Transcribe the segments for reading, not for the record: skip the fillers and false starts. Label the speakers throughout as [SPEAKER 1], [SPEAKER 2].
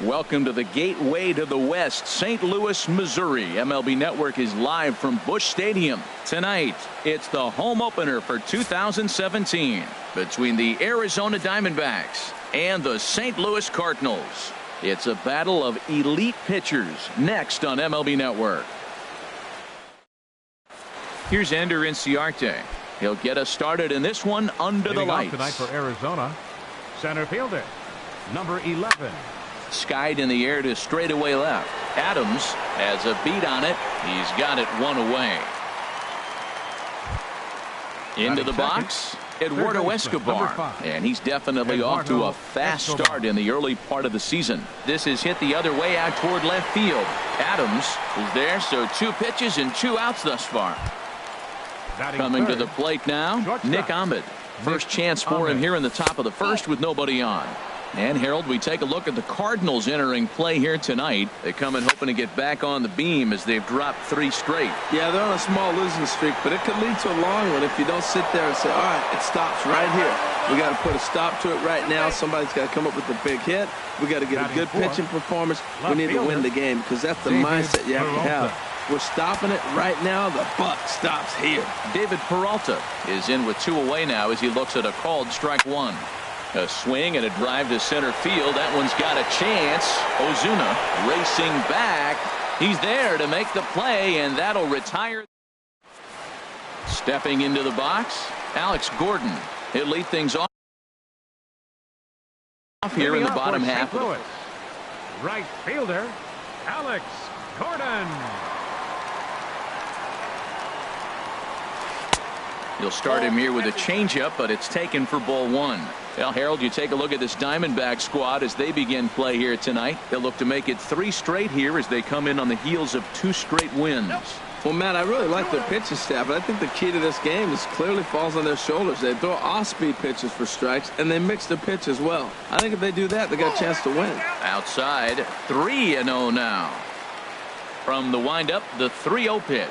[SPEAKER 1] Welcome to the gateway to the West, St. Louis, Missouri. MLB Network is live from Busch Stadium. Tonight, it's the home opener for 2017 between the Arizona Diamondbacks and the St. Louis Cardinals. It's a battle of elite pitchers next on MLB Network. Here's Ender Inciarte. He'll get us started in this one under the lights.
[SPEAKER 2] Tonight for Arizona, center fielder, number 11.
[SPEAKER 1] Skied in the air to straightaway left. Adams has a beat on it. He's got it one away. Into the box, Eduardo Escobar. And he's definitely off to a fast start in the early part of the season. This is hit the other way out toward left field. Adams is there, so 2 pitches and 2 outs thus far. Coming to the plate now, Nick Ahmed. First chance for him here in the top of the first with nobody on. And Harold, we take a look at the Cardinals entering play here tonight. They come in hoping to get back on the beam as they've dropped 3 straight.
[SPEAKER 3] Yeah, they're on a small losing streak, but it could lead to a long one if you don't sit there and say, all right, it stops right here. We got to put a stop to it right now. Somebody's got to come up with a big hit. We got to get a good pitching performance. We need to win the game because that's the mindset you have to have. We're stopping it right now. The buck stops here.
[SPEAKER 1] David Peralta is in with 2 away now as he looks at a called strike 1. A swing and a drive to center field. That one's got a chance. Ozuna racing back. He's there to make the play, and that'll retire. Stepping into the box, Alex Gordon. He'll lead things off here in the bottom half.
[SPEAKER 2] Right fielder, Alex Gordon.
[SPEAKER 1] You'll start him here with a changeup, but it's taken for ball 1. Well, Harold, you take a look at this Diamondback squad as they begin play here tonight. They'll look to make it 3 straight here as they come in on the heels of 2 straight wins.
[SPEAKER 3] Well, Matt, I really like their pitching staff, but I think the key to this game is clearly falls on their shoulders. They throw off-speed pitches for strikes, and they mix their pitch as well. I think if they do that, they got a chance to win.
[SPEAKER 1] Outside, 3-0 now. From the windup, the 3-0 pitch.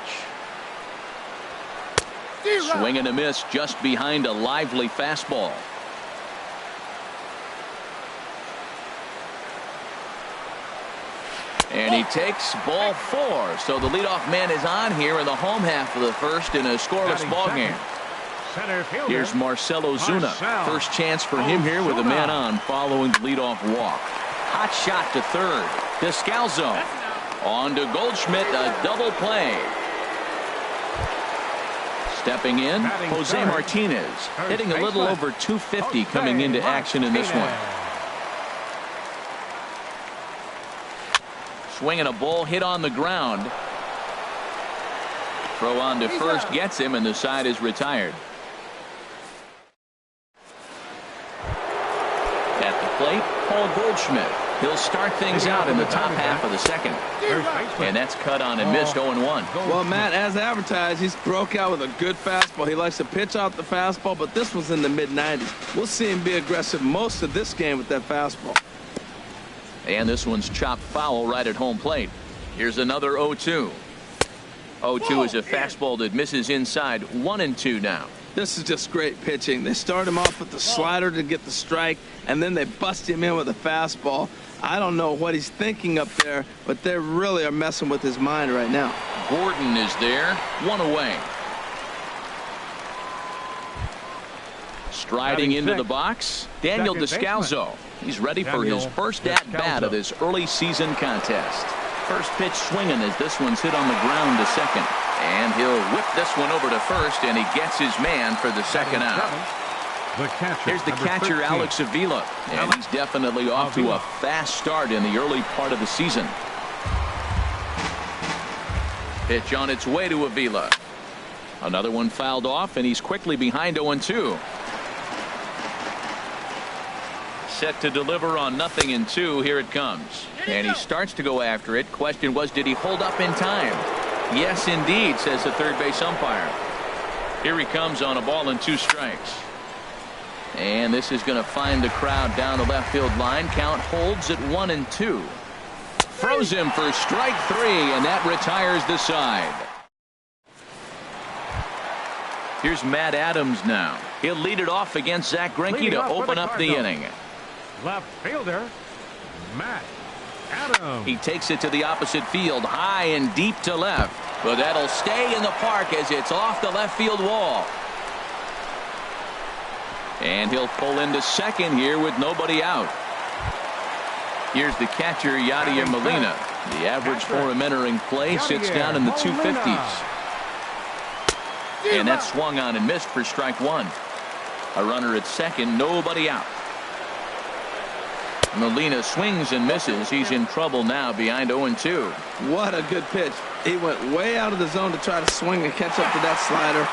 [SPEAKER 1] Swing and a miss just behind a lively fastball. And he takes ball 4. So the leadoff man is on here in the home half of the first in a scoreless ball game. Here's Marcell Ozuna. First chance for him here with a man on following the leadoff walk. Hot shot to third. Descalso. On to Goldschmidt. A double play. Stepping in, Jose Martinez, hitting a little over 250 coming into action in this one. Swinging a ball hit on the ground. Throw on to first gets him, and the side is retired. At the plate, Paul Goldschmidt. He'll start things out in the top half of the second. And that's cut on and missed 0-1.
[SPEAKER 3] Well, Matt, as advertised, he's broke out with a good fastball. He likes to pitch out the fastball, but this was in the mid-90s. We'll see him be aggressive most of this game with that fastball.
[SPEAKER 1] And this one's chopped foul right at home plate. Here's another 0-2. 0-2 is a fastball that misses inside. 1-2 now.
[SPEAKER 3] This is just great pitching. They start him off with the slider to get the strike, and then they bust him in with a fastball. I don't know what he's thinking up there, but they really are messing with his mind right now.
[SPEAKER 1] Gordon is there. 1 away. Striding into the box, Daniel Descalso. He's ready for his first at-bat of this early season contest. First pitch swinging as this one's hit on the ground to second. And he'll whip this one over to first, and he gets his man for the second out. Here's the catcher, Alex Avila. And he's definitely off to a fast start in the early part of the season. Pitch on its way to Avila. Another one fouled off, and he's quickly behind 0-2. Set to deliver on 0-2. Here it comes. And he starts to go after it. Question was, did he hold up in time? Yes, indeed, says the third base umpire. Here he comes on a ball and 2 strikes. And this is going to find the crowd down the left field line. Count holds at 1-2. Froze him for strike 3, and that retires the side. Here's Matt Adams now. He'll lead it off against Zach Greinke to open up the inning.
[SPEAKER 2] Left fielder, Matt Adams.
[SPEAKER 1] He takes it to the opposite field, high and deep to left. But that'll stay in the park as it's off the left field wall. And he'll pull into second here with nobody out. Here's the catcher, Yadier Molina. The average for him entering play sits down in the 250s. And that swung on and missed for strike one. A runner at second, nobody out. Molina swings and misses. He's in trouble now behind 0-2.
[SPEAKER 3] What a good pitch. He went way out of the zone to try to swing and catch up to that slider.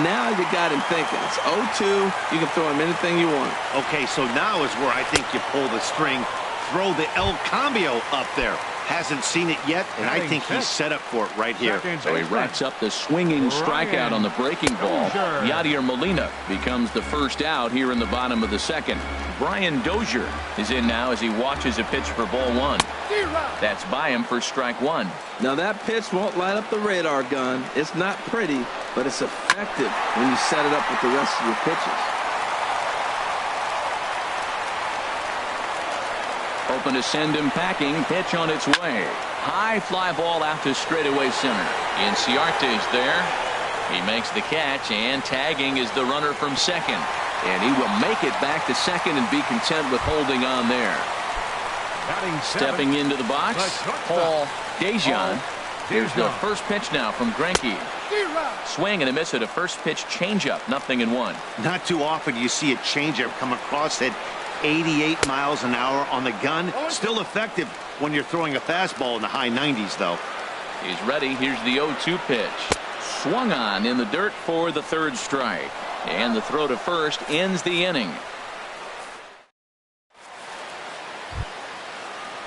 [SPEAKER 3] Now you got him thinking. It's 0-2. You can throw him anything you want.
[SPEAKER 4] Okay, so now is where I think you pull the string. Throw the El Cambio up there. Hasn't seen it yet, and I think he's set up for it right here.
[SPEAKER 1] So he racks up the swinging strikeout on the breaking ball. Yadier Molina becomes the first out here in the bottom of the second. Brian Dozier is in now as he watches a pitch for ball one. That's by him for strike one.
[SPEAKER 3] Now that pitch won't light up the radar gun. It's not pretty, but it's effective when you set it up with the rest of your pitches.
[SPEAKER 1] Open to send him packing. Pitch on its way. High fly ball out to straightaway center. Inciarte's there. He makes the catch, and tagging is the runner from second. And he will make it back to second and be content with holding on there. Stepping into the box, Paul Dejan. Here's the first pitch now from Greinke. Swing and a miss at a first pitch changeup. 0-1.
[SPEAKER 4] Not too often do you see a changeup come across at 88 miles an hour on the gun. Still effective when you're throwing a fastball in the high 90s, though.
[SPEAKER 1] He's ready. Here's the 0-2 pitch. Swung on in the dirt for the third strike. And the throw to first ends the inning.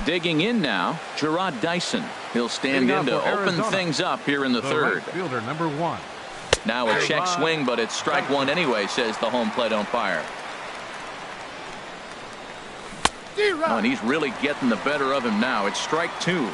[SPEAKER 1] Digging in now, Gerard Dyson. He'll stand in to open things up here in the third.
[SPEAKER 2] Right fielder, number 1.
[SPEAKER 1] Now a check swing, but it's strike one anyway, says the home plate umpire. Oh, and he's really getting the better of him now. It's strike two.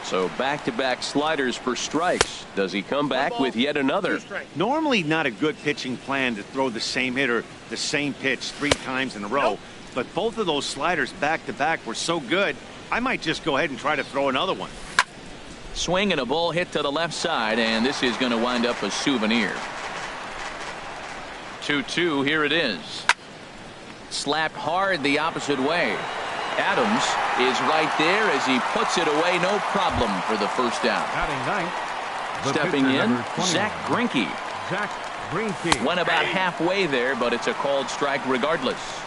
[SPEAKER 1] So back-to-back sliders for strikes. Does he come back with yet another?
[SPEAKER 4] Normally not a good pitching plan to throw the same hitter the same pitch 3 times in a row. But both of those sliders back-to-back were so good, I might just go ahead and try to throw another one.
[SPEAKER 1] Swing and a ball hit to the left side, and this is going to wind up a souvenir. 2-2, here it is. Slapped hard the opposite way. Adams is right there as he puts it away, no problem for the first out. Stepping in, Zach Greinke. Went about halfway there, but it's a called strike regardless.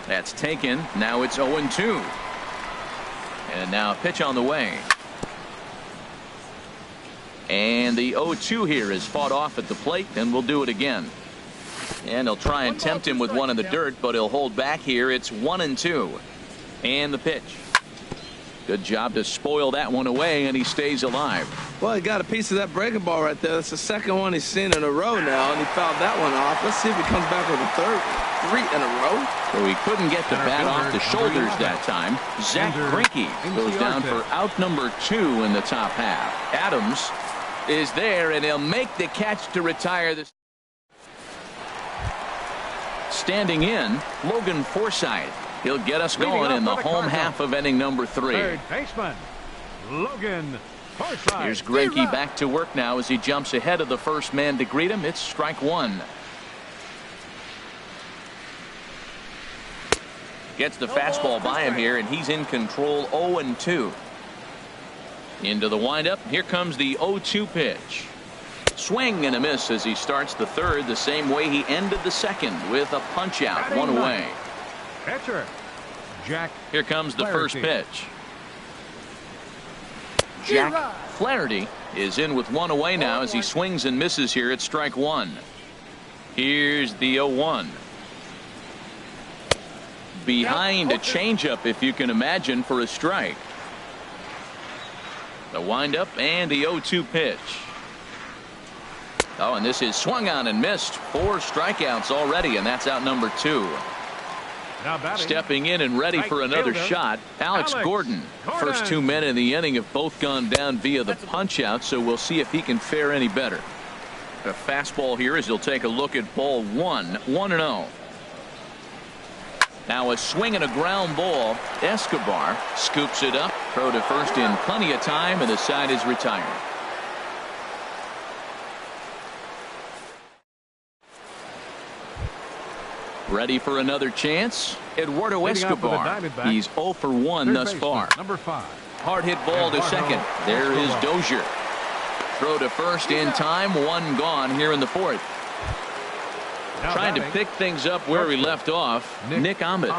[SPEAKER 1] That's taken. Now it's 0-2. And now a pitch on the way. And the 0-2 here is fought off at the plate, and we'll do it again. And he'll try and tempt him with one in the dirt, but he'll hold back here. It's 1-2. And the pitch. Good job to spoil that one away, and he stays alive.
[SPEAKER 3] Well, he got a piece of that breaking ball right there. That's the second one he's seen in a row now, and he fouled that one off. Let's see if he comes back with a third. 3 in a row.
[SPEAKER 1] So he couldn't get the bat off the shoulders that time. Zach Greinke goes down for out number 2 in the top half. Adams is there, and he'll make the catch to retire this. Standing in, Logan Forsythe. He'll get us going in the home half of inning number 3.
[SPEAKER 2] Third baseman, Logan Forsythe.
[SPEAKER 1] Here's Greinke back to work now as he jumps ahead of the first man to greet him. It's strike one. Gets the fastball by him here, and he's in control. 0-2. Into the windup. Here comes the 0-2 pitch. Swing and a miss as he starts the third the same way he ended the second with a punch out. One away.
[SPEAKER 2] Pitcher, Jack.
[SPEAKER 1] Here comes the first pitch. Jack Flaherty is in with one away now as he swings and misses here at strike one. Here's the 0-1. Behind a changeup, if you can imagine, for a strike. The windup and the 0-2 pitch. Oh, and this is swung on and missed. 4 strikeouts already, and that's out number 2. Stepping in and ready for another shot, Alex Gordon. First 2 men in the inning have both gone down via the punch out, so we'll see if he can fare any better. A fastball here as he'll take a look at ball 1. 1-0. Now a swing and a ground ball. Escobar scoops it up. Throw to first in plenty of time, and the side is retired. Ready for another chance? Eduardo Escobar. He's 0 for 1 thus far.
[SPEAKER 2] Number 5.
[SPEAKER 1] Hard hit ball to second. There is Dozier. Throw to first in time. One gone here in the fourth. Trying to pick things up where he left off, Nick Ahmed.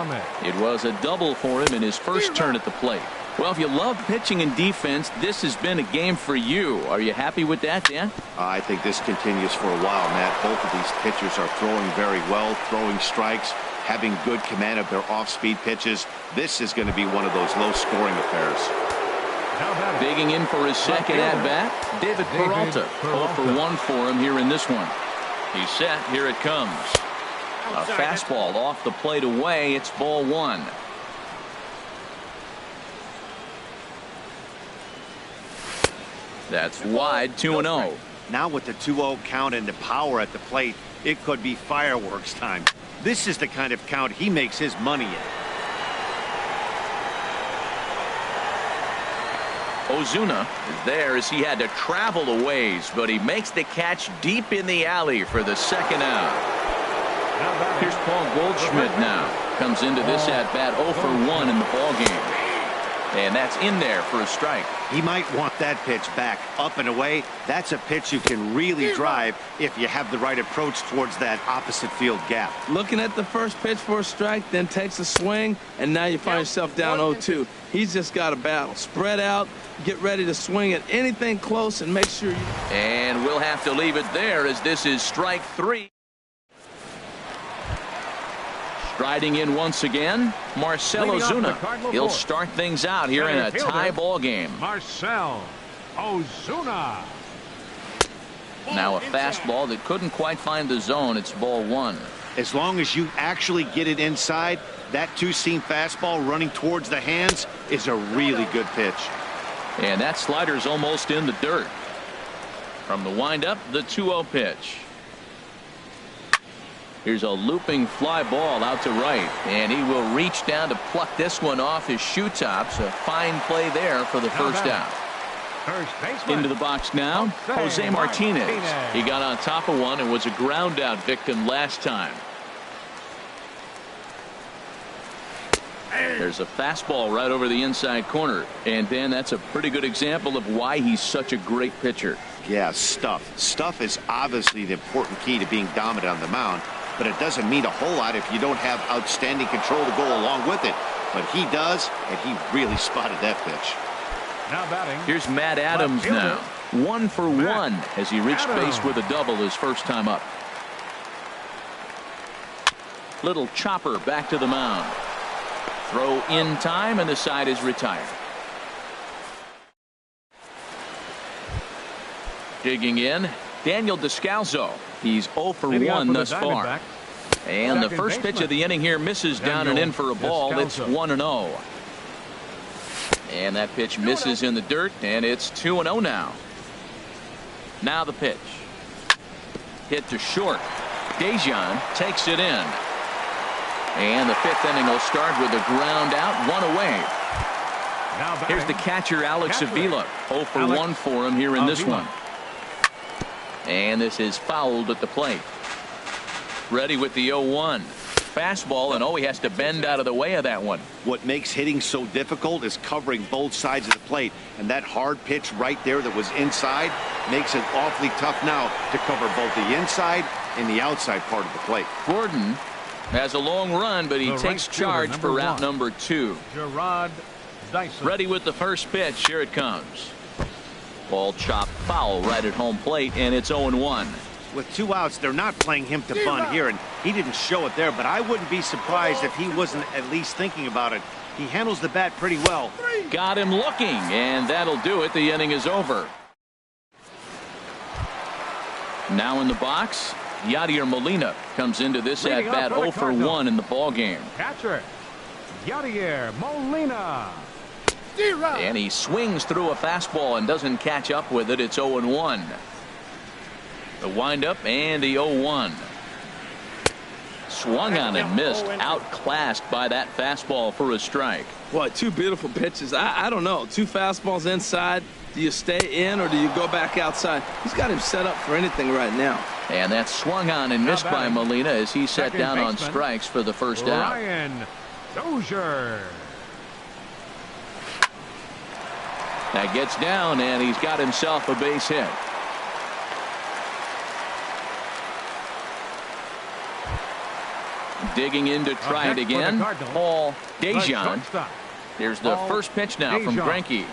[SPEAKER 1] It was a double for him in his first turn at the plate. Well, if you love pitching and defense, this has been a game for you. Are you happy with that, Dan?
[SPEAKER 4] I think this continues for a while, Matt. Both of these pitchers are throwing very well, throwing strikes, having good command of their off-speed pitches. This is going to be one of those low-scoring affairs.
[SPEAKER 1] Digging in for his second at-bat, David Peralta. 0 for 1 for him here in this one. He's set. Here it comes. A fastball off the plate away. It's ball 1. That's wide. 2-0.
[SPEAKER 4] Now with the 2-0 count and the power at the plate, it could be fireworks time. This is the kind of count he makes his money in.
[SPEAKER 1] Ozuna is there as he had to travel a ways, but he makes the catch deep in the alley for the second out. Here's Paul Goldschmidt now. Comes into this at-bat 0 for 1 in the ballgame. And that's in there for a strike.
[SPEAKER 4] He might want that pitch back, up and away. That's a pitch you can really drive if you have the right approach towards that opposite field gap.
[SPEAKER 3] Looking at the first pitch for a strike, then takes a swing, and now you find yourself down 0-2. He's just got a battle. Spread out, get ready to swing at anything close, and make sure you...
[SPEAKER 1] And we'll have to leave it there as this is strike 3. Striding in once again, Marcell Ozuna. He'll start things out here in a tie ball game.
[SPEAKER 2] Marcell Ozuna.
[SPEAKER 1] Now a fastball that couldn't quite find the zone. It's ball 1.
[SPEAKER 4] As long as you actually get it inside, that two-seam fastball running towards the hands is a really good pitch.
[SPEAKER 1] And that slider's almost in the dirt. From the windup, the 2-0 pitch. Here's a looping fly ball out to right, and he will reach down to pluck this one off his shoe tops. A fine play there for the first out. Into the box now, Jose Martinez. He got on top of one and was a ground out victim last time. There's a fastball right over the inside corner, and Dan, that's a pretty good example of why he's such a great pitcher.
[SPEAKER 4] Yeah, stuff is obviously the important key to being dominant on the mound, but it doesn't mean a whole lot if you don't have outstanding control to go along with it. But he does, and he really spotted that pitch.
[SPEAKER 2] Now batting.
[SPEAKER 1] Here's Matt Adams now. 1 for 1 as he reached base with a double his first time up. Little chopper back to the mound. Throw in time, and the side is retired. Digging in, Daniel Descalso. He's 0 for 1 thus far. And the first pitch of the inning here misses down and in for a ball. It's 1-0. And that pitch misses in the dirt, and it's 2-0 now. Now the pitch. Hit to short. Dejan takes it in. And the fifth inning will start with a ground out, 1 away. Here's the catcher, Alex Avila. 0 for 1 for him here in this one. And this is fouled at the plate. Ready with the 0-1. Fastball, and he has to bend out of the way of that one.
[SPEAKER 4] What makes hitting so difficult is covering both sides of the plate, and that hard pitch right there that was inside makes it awfully tough now to cover both the inside and the outside part of the plate.
[SPEAKER 1] Gordon has a long run, but he takes charge for route number 2.
[SPEAKER 2] Gerard Dyson.
[SPEAKER 1] Ready with the first pitch. Here it comes. Ball chopped foul right at home plate, and it's 0-1.
[SPEAKER 4] With 2 outs, they're not playing him to bunt here, and he didn't show it there, but I wouldn't be surprised if he wasn't at least thinking about it. He handles the bat pretty well.
[SPEAKER 1] Got him looking, and that'll do it. The inning is over. Now in the box, Yadier Molina comes into this at-bat 0 for 1 in the ballgame.
[SPEAKER 2] Catcher, Yadier Molina.
[SPEAKER 1] And he swings through a fastball and doesn't catch up with it. It's 0-1. The windup and the 0-1. Swung on and missed. Outclassed by that fastball for a strike.
[SPEAKER 3] Boy, two beautiful pitches. I don't know. Two fastballs inside. Do you stay in or do you go back outside? He's got him set up for anything right now.
[SPEAKER 1] And that swung on and missed by Molina as he sat down on strikes for the first out.
[SPEAKER 2] Ryan Dozier.
[SPEAKER 1] That gets down, and he's got himself a base hit. Digging in to try it again. Paul DeJong. Here's the first pitch now from Greinke.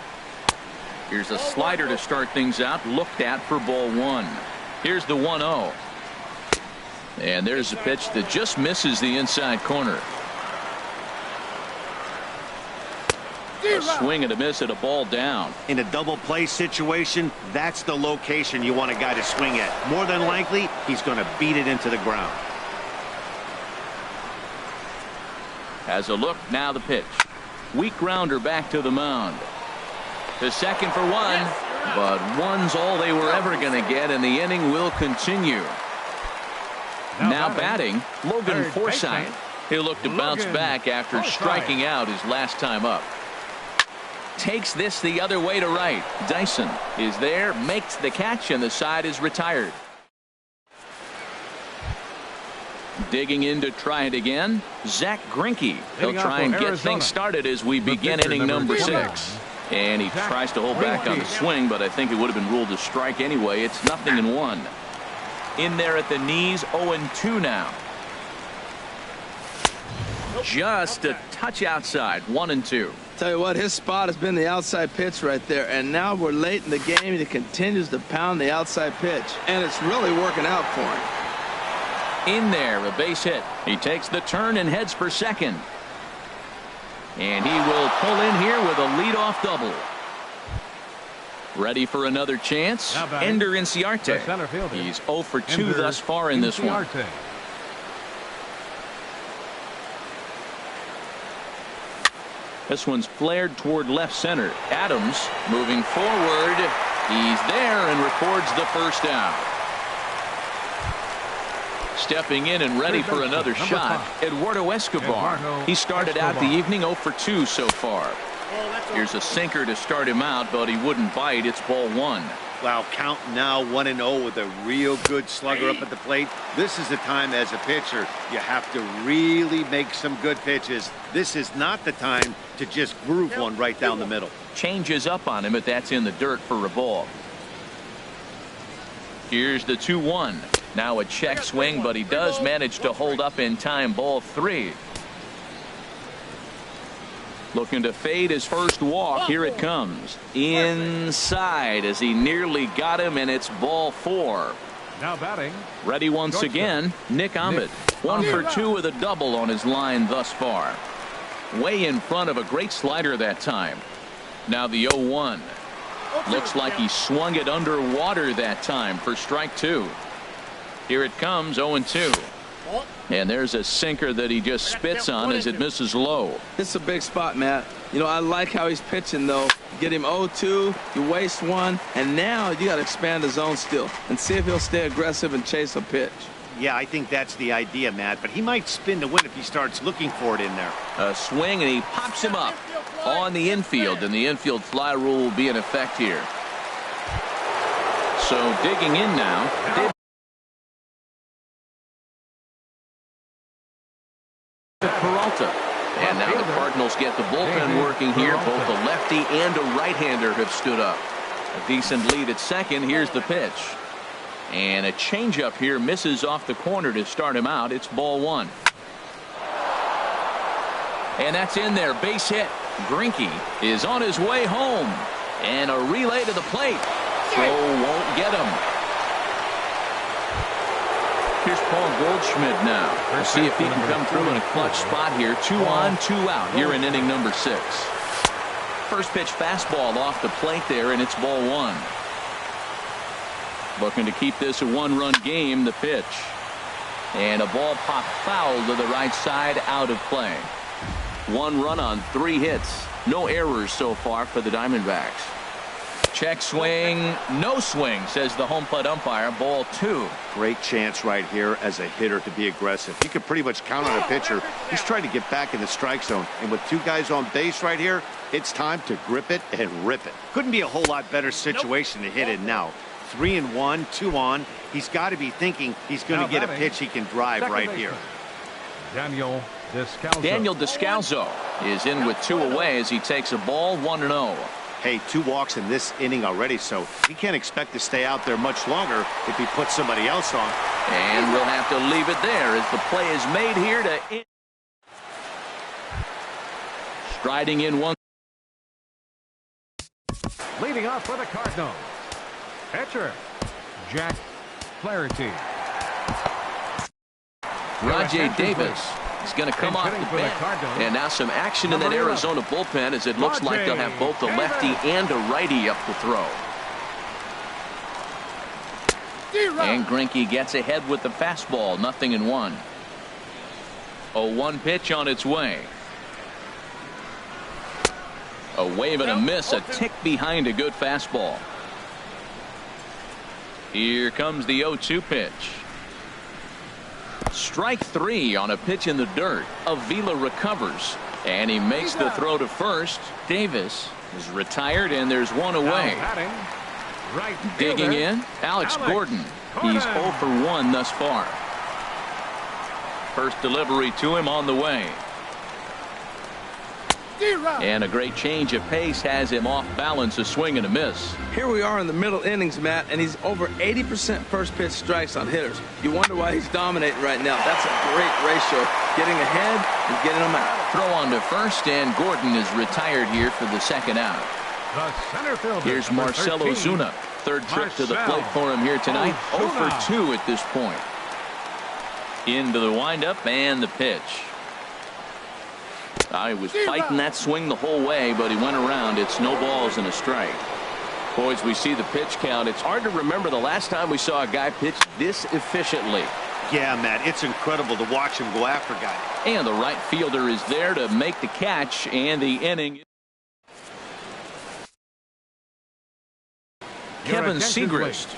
[SPEAKER 1] Here's a slider to start things out. Looked at for ball one. Here's the 1-0. And there's a pitch that just misses the inside corner. A swing and a miss at a ball down.
[SPEAKER 4] In a double play situation, that's the location you want a guy to swing at. More than likely, he's going to beat it into the ground.
[SPEAKER 1] Has a look, now the pitch. Weak grounder back to the mound. To second for one, but one's all they were ever going to get, and the inning will continue. Now batting, Logan Forsythe. He'll look to bounce back after striking out his last time up. Takes this the other way to right. Dyson is there, makes the catch, and the side is retired. Digging in to try it again, Zach Greinke. He'll try and get things started as we begin inning number 6. And he tries to hold back on the swing, but I think it would have been ruled a strike anyway. It's 0-1. In there at the knees, 0-2 now. Just a touch outside, 1-2.
[SPEAKER 3] Tell you what, his spot has been the outside pitch right there, and now we're late in the game and he continues to pound the outside pitch, and it's really working out for him.
[SPEAKER 1] In there, a base hit. He takes the turn and heads for second. And he will pull in here with a leadoff double. Ready for another chance. Ender Inciarte. He's 0 for 2 thus far in this one. This one's flared toward left center. Adams moving forward. He's there and records the first out. Stepping in and ready for another shot, Eduardo Escobar. He started out the evening 0 for 2 so far. Here's a sinker to start him out, but he wouldn't bite. It's ball one.
[SPEAKER 4] Wow, count now 1-0 with a real good slugger up at the plate. This is the time as a pitcher you have to really make some good pitches. This is not the time to just groove one right down the middle.
[SPEAKER 1] Changes up on him, but that's in the dirt for a ball. Here's the 2-1. Now a check swing, but he does manage to hold up in time. Ball 3. Looking to fade his first walk. Here it comes. Inside as he nearly got him, and it's ball 4.
[SPEAKER 2] Now batting.
[SPEAKER 1] Ready once again, Nick Ahmed. 1 for 2 with a double on his line thus far. Way in front of a great slider that time. Now the 0-1. Looks like he swung it underwater that time for strike 2. Here it comes, 0-2. And there's a sinker that he just spits on as it misses low.
[SPEAKER 3] It's a big spot, Matt. You know, I like how he's pitching, though. Get him 0-2, you waste 1, and now you got to expand the zone still and see if he'll stay aggressive and chase a pitch.
[SPEAKER 4] Yeah, I think that's the idea, Matt, but he might spin to win if he starts looking for it in there.
[SPEAKER 1] A swing, and he pops him up on the infield, and the infield fly rule will be in effect here. So digging in now. Peralta. And now the Cardinals get the bullpen working here. Both the lefty and a right-hander have stood up. A decent lead at second. Here's the pitch. And a changeup here misses off the corner to start him out. It's ball 1. And that's in there. Base hit. Greinke is on his way home. And a relay to the plate. Throw won't get him. Here's Paul Goldschmidt now. We'll see if he can come through in a clutch spot here. 2 on, 2 out here in inning number 6. First pitch fastball off the plate there, and it's ball 1. Looking to keep this a 1-run game. The pitch. And a ball popped foul to the right side, out of play. 1 run on 3 hits. No errors so far for the Diamondbacks. Check swing, no swing, says the home plate umpire. Ball 2.
[SPEAKER 4] Great chance right here as a hitter to be aggressive. You can pretty much count on a pitcher. He's trying to get back in the strike zone. And with 2 guys on base right here, it's time to grip it and rip it. Couldn't be a whole lot better situation to hit it now. 3-1, 2 on. He's got to be thinking he's going to get a pitch he can drive right here.
[SPEAKER 2] Daniel Descalso.
[SPEAKER 1] Daniel Descalso is in with 2 away as he takes a ball 1-0.
[SPEAKER 4] Hey, 2 walks in this inning already, so he can't expect to stay out there much longer if he puts somebody else on.
[SPEAKER 1] And we'll have to leave it there as the play is made here to end. Striding in one.
[SPEAKER 2] Leading off for the Cardinals, pitcher Jack Flaherty.
[SPEAKER 1] Rajay Davis is going to come off the bench. And now some action in that Arizona bullpen as it looks like they'll have both a lefty and a righty up to throw. And Greinke gets ahead with the fastball. 0-1. 0-1 pitch on its way. A wave and a miss, a tick behind a good fastball. Here comes the 0-2 pitch. Strike 3 on a pitch in the dirt. Avila recovers and he makes the throw to first. Davis is retired and there's 1 away. Digging in, Alex Gordon. He's 0 for 1 thus far. First delivery to him on the way. And a great change of pace has him off balance, a swing and a miss.
[SPEAKER 3] Here we are in the middle innings, Matt, and he's over 80% first pitch strikes on hitters. You wonder why he's dominating right now. That's a great ratio. Getting ahead and getting them out.
[SPEAKER 1] Throw on to first, and Gordon is retired here for the second out.
[SPEAKER 2] The center fielder,
[SPEAKER 1] here's Marcell Ozuna. Third trip to the plate for him here tonight. 0 for 2 at this point. Into the windup and the pitch. He was fighting that swing the whole way, but he went around. It's no balls and a strike. Boys, we see the pitch count. It's hard to remember the last time we saw a guy pitch this efficiently.
[SPEAKER 4] Yeah, Matt, it's incredible to watch him go after guys.
[SPEAKER 1] And the right fielder is there to make the catch, and the inning. Kevin Segrist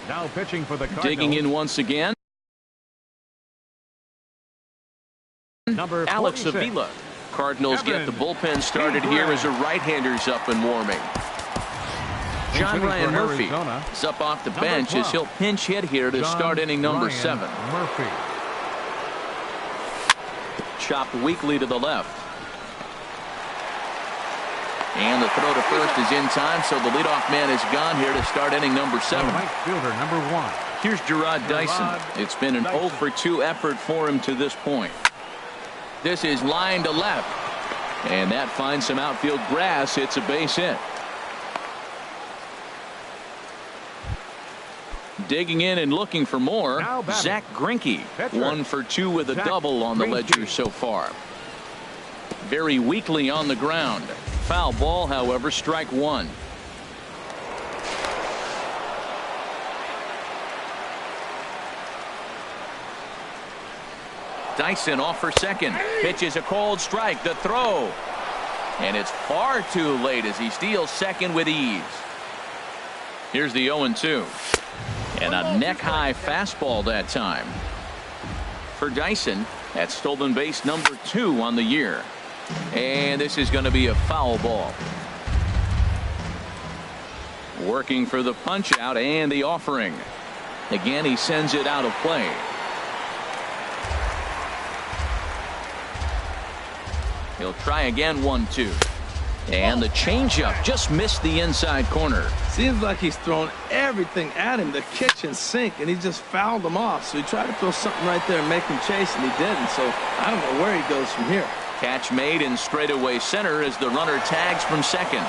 [SPEAKER 2] now pitching for the Cardinals.
[SPEAKER 1] Digging in once again.
[SPEAKER 2] Number
[SPEAKER 1] Alex
[SPEAKER 2] 46.
[SPEAKER 1] Avila. Cardinals
[SPEAKER 2] Kevin
[SPEAKER 1] get the bullpen started here as a right-hander's up and warming. John Ryan Murphy is up off the bench as he'll pinch hit here to start inning number 7.
[SPEAKER 2] Murphy.
[SPEAKER 1] Chopped weakly to the left. And the throw to first is in time, so the leadoff man is gone here to start inning number 7.
[SPEAKER 2] The right fielder, number 1.
[SPEAKER 1] Here's Jarrod Dyson. It's been an 0 for 2 effort for him to this point. This is line to left. And that finds some outfield grass. It's a base hit. Digging in and looking for more, Zach Greinke. 1 for 2 with a double on the ledger so far. Very weakly on the ground. Foul ball, however, strike 1. Dyson off for second. Pitches a cold strike. The throw. And it's far too late as he steals second with ease. Here's the 0-2. And a neck-high fastball that time. For Dyson, that's stolen base number 2 on the year. And this is going to be a foul ball. Working for the punch out and the offering. Again, he sends it out of play. He'll try again. 1-2. And the changeup just missed the inside corner.
[SPEAKER 3] Seems like he's thrown everything at him, the kitchen sink, and he just fouled them off. So he tried to throw something right there and make him chase, and he didn't. So I don't know where he goes from here.
[SPEAKER 1] Catch made in straightaway center as the runner tags from second.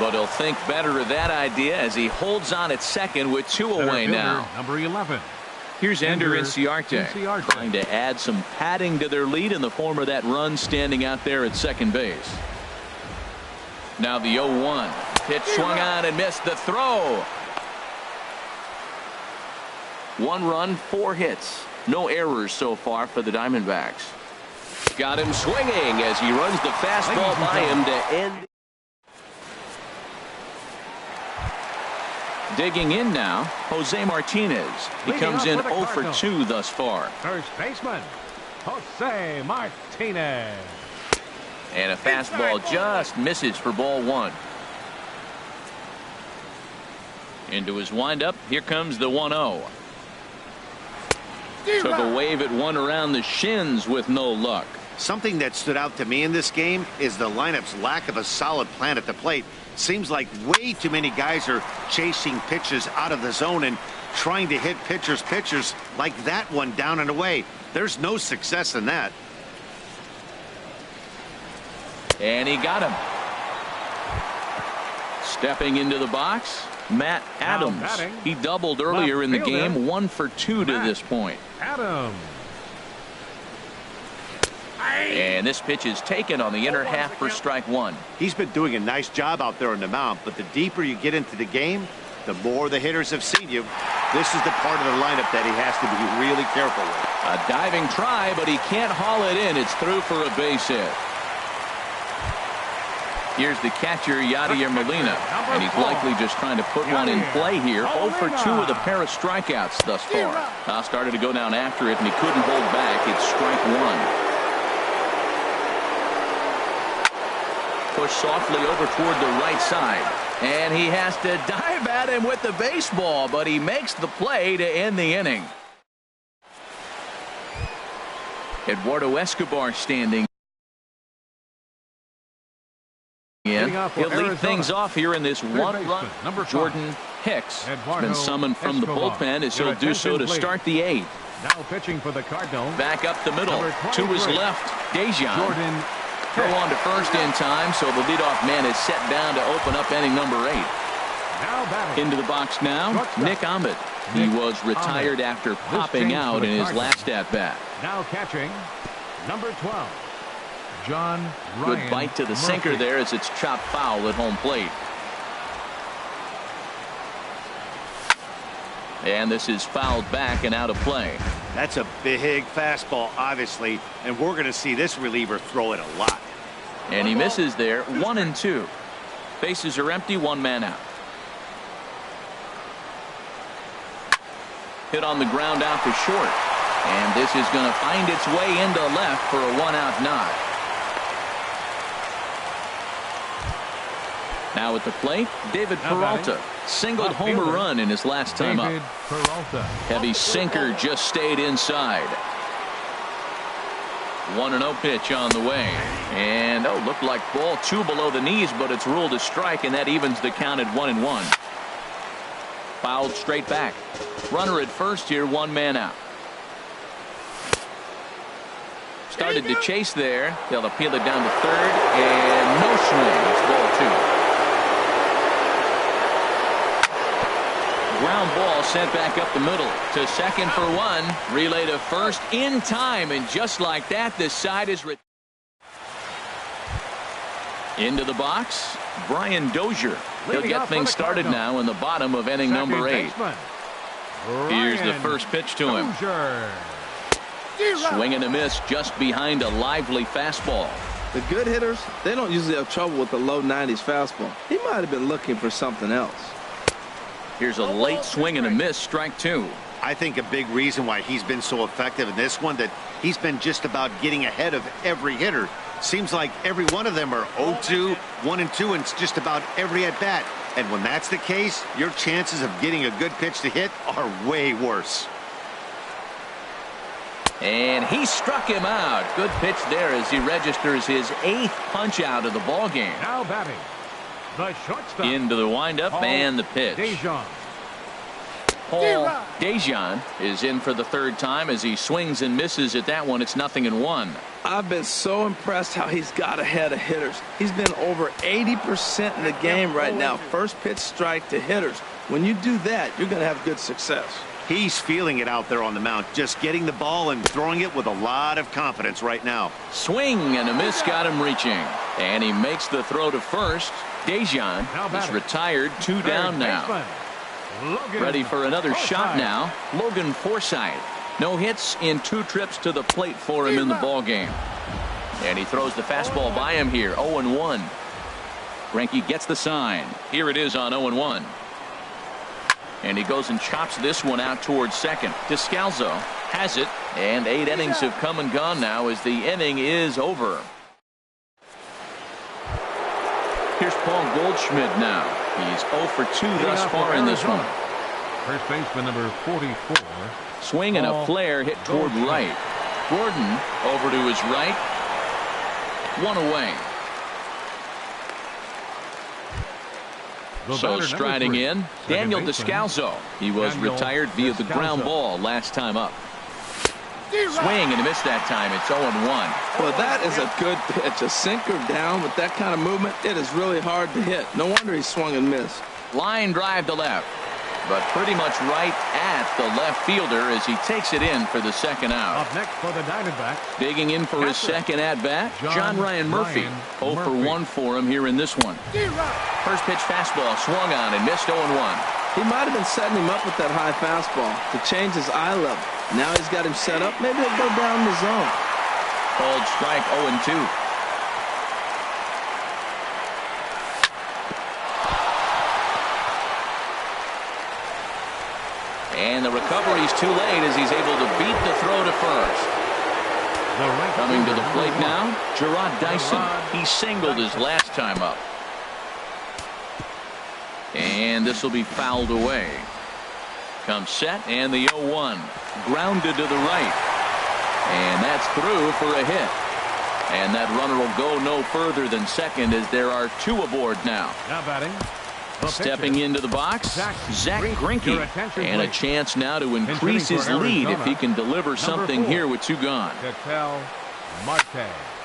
[SPEAKER 1] But he'll think better of that idea as he holds on at second with 2 away now.
[SPEAKER 2] Number 11.
[SPEAKER 1] Here's Ender Inciarte trying to add some padding to their lead in the form of that run standing out there at second base. Now the 0-1. Pitch swung on and missed the throw. 1 run, 4 hits. No errors so far for the Diamondbacks. Got him swinging as he runs the fastball by him to end. Digging in now, Jose Martinez. He comes in 0 for 2 thus far.
[SPEAKER 2] First baseman, Jose Martinez.
[SPEAKER 1] And a fastball just misses for ball 1. Into his windup. Here comes the 1-0. Took a wave at one around the shins with no luck.
[SPEAKER 4] Something that stood out to me in this game is the lineup's lack of a solid plan at the plate. Seems like way too many guys are chasing pitches out of the zone and trying to hit pitchers like that one down and away. There's no success in that.
[SPEAKER 1] And he got him. Stepping into the box, Matt Adams. He doubled earlier in the game, 1 for 2 to this point.
[SPEAKER 2] Adams.
[SPEAKER 1] And this pitch is taken on the inner half for strike 1.
[SPEAKER 4] He's been doing a nice job out there on the mound, but the deeper you get into the game, the more the hitters have seen you. This is the part of the lineup that he has to be really careful with.
[SPEAKER 1] A diving try, but he can't haul it in. It's through for a base hit. Here's the catcher, Yadier Molina, and he's likely just trying to put one in play here. 0 for 2 with a pair of strikeouts thus far. Started to go down after it, and he couldn't hold back. It's strike 1. Pushed softly over toward the right side, and he has to dive at him with the baseball, but he makes the play to end the inning. Eduardo Escobar standing in. He'll lead things off here in this one-run. Jordan Hicks has been summoned from the bullpen as he'll do so to start the 8th.
[SPEAKER 2] Now pitching for the Cardinals.
[SPEAKER 1] Back up the middle to his left, Dejan.
[SPEAKER 2] Jordan
[SPEAKER 1] Throw on to first in time, so the leadoff man is set down to open up inning number 8. Into the box now, Nick Ahmed. He was retired after popping out in his last at-bat.
[SPEAKER 2] Now catching, number 12, John Ryan.
[SPEAKER 1] Good bite to the sinker there as it's chopped foul at home plate. And this is fouled back and out of play.
[SPEAKER 4] That's a big fastball, obviously, and we're going to see this reliever throw it a lot.
[SPEAKER 1] And he misses there, 1-2. Bases are empty, 1 man out. Hit on the ground out to short. And this is going to find its way into left for a 1-out knock. Now at the plate, David Peralta. Singled homer run in his last time up. Heavy sinker just stayed inside. 1-0 pitch on the way. And looked like ball 2 below the knees, but it's ruled a strike, and that evens the count at 1-1. Fouled straight back. Runner at first here, 1 man out. Started to chase there. They'll appeal it down to third, and no swing. It's ball 2. Ground ball sent back up the middle to second for 1. Relay to first in time, and just like that, this side is into the box. Brian Dozier. He'll get things started now in the bottom of inning number 8. Here's the first pitch to him. Swing and a miss just behind a lively fastball.
[SPEAKER 3] The good hitters, they don't usually have trouble with the low 90s fastball. He might have been looking for something else.
[SPEAKER 1] Here's a late swing and a miss, strike 2.
[SPEAKER 4] I think a big reason why he's been so effective in this one, that he's been just about getting ahead of every hitter. Seems like every one of them are 0-2, 1-2, and just about every at-bat. And when that's the case, your chances of getting a good pitch to hit are way worse.
[SPEAKER 1] And he struck him out. Good pitch there as he registers his 8th punch out of the ball game.
[SPEAKER 2] Now batting, the shortstop.
[SPEAKER 1] Into the windup and the pitch.
[SPEAKER 2] Dejan.
[SPEAKER 1] Paul Dejan is in for the 3rd time as he swings and misses at that one. It's 0-1.
[SPEAKER 3] I've been so impressed how he's got ahead of hitters. He's been over 80% in the game right now. First pitch strike to hitters. When you do that, you're going to have good success.
[SPEAKER 4] He's feeling it out there on the mound, just getting the ball and throwing it with a lot of confidence right now.
[SPEAKER 1] Swing and a miss got him reaching. And he makes the throw to first. Dejan is retired, 2 down now. Ready for another shot now. Logan Forsythe. No hits in 2 trips to the plate for him in the ball game. And he throws the fastball by him here. 0-1. Greinke gets the sign. Here it is on 0-1. And he goes and chops this one out towards second. Descalzo has it, and 8 innings have come and gone now as the inning is over. Here's Paul Goldschmidt now. He's 0 for 2 thus far in this one.
[SPEAKER 2] First baseman number 44.
[SPEAKER 1] Swing and a flare hit toward right. Gordon over to his right. 1 away. So striding in, Daniel Descalzo. He was retired via the ground ball last time up. Swing and a miss that time. It's 0-1.
[SPEAKER 3] Well, that is a good pitch. A sinker down with that kind of movement, it is really hard to hit. No wonder he swung and missed.
[SPEAKER 1] Line drive to left, but pretty much right at the left fielder as he takes it in for the second out.
[SPEAKER 2] Up next for the Diamondbacks.
[SPEAKER 1] Digging in for his second at-bat, John Ryan Murphy. 0 for 1 for him here in this one. First pitch fastball swung on and missed 0-1.
[SPEAKER 3] He might have been setting him up with that high fastball to change his eye level. Now he's got him set up. Maybe he'll go down the zone.
[SPEAKER 1] Called strike 0-2. And the recovery's too late as he's able to beat the throw to first. Coming to the plate now, Jarrod Dyson. He singled his last time up. And this will be fouled away. Comes set, and the 0-1. Grounded to the right. And that's through for a hit. And that runner will go no further than second as there are 2 aboard now.
[SPEAKER 2] Now batting.
[SPEAKER 1] Stepping into the box, Zach Greinke. And a chance now to increase his lead if he can deliver something here with 2 gone.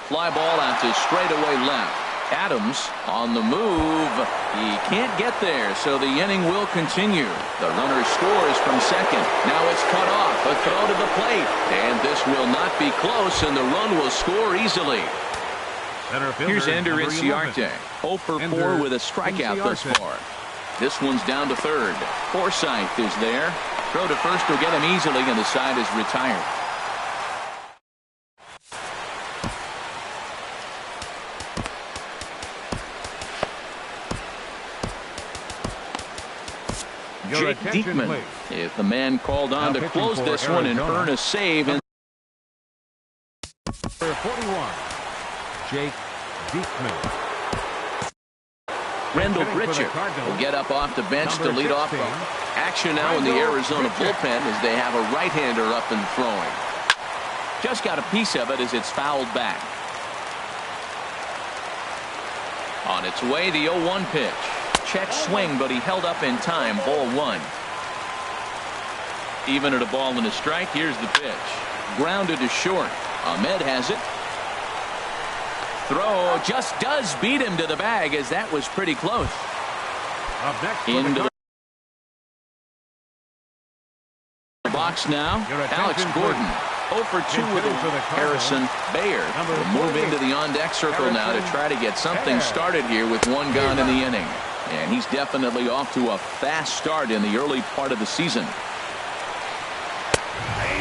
[SPEAKER 1] Fly ball out to straightaway left. Adams on the move. He can't get there, so the inning will continue. The runner scores from second. Now it's cut off. A throw to the plate. And this will not be close, and the run will score easily. Here's Ender Inciarte. 0 for 4 with a strikeout thus far. This one's down to third. Forsythe is there. Throw to first will get him easily, and the side is retired. Jake Diekman is the man called on to close this one and earn a save. And
[SPEAKER 2] 41. Jake Diekman.
[SPEAKER 1] Rendell Pritchard will get up off the bench to lead off action now in the Arizona bullpen as they have a right-hander up and throwing. Just got a piece of it as it's fouled back. On its way, the 0-1 pitch. Check swing, but he held up in time. Ball 1. Even at a ball and a strike. Here's the pitch. Grounded to short. Ahmed has it. Throw just does beat him to the bag as that was pretty close.
[SPEAKER 2] Up next
[SPEAKER 1] into the box now. Alex Gordon. 0 for 2 with Harrison Bayer will move into the on-deck circle now to try to get something started here with 1 gone in the inning. And he's definitely off to a fast start in the early part of the season.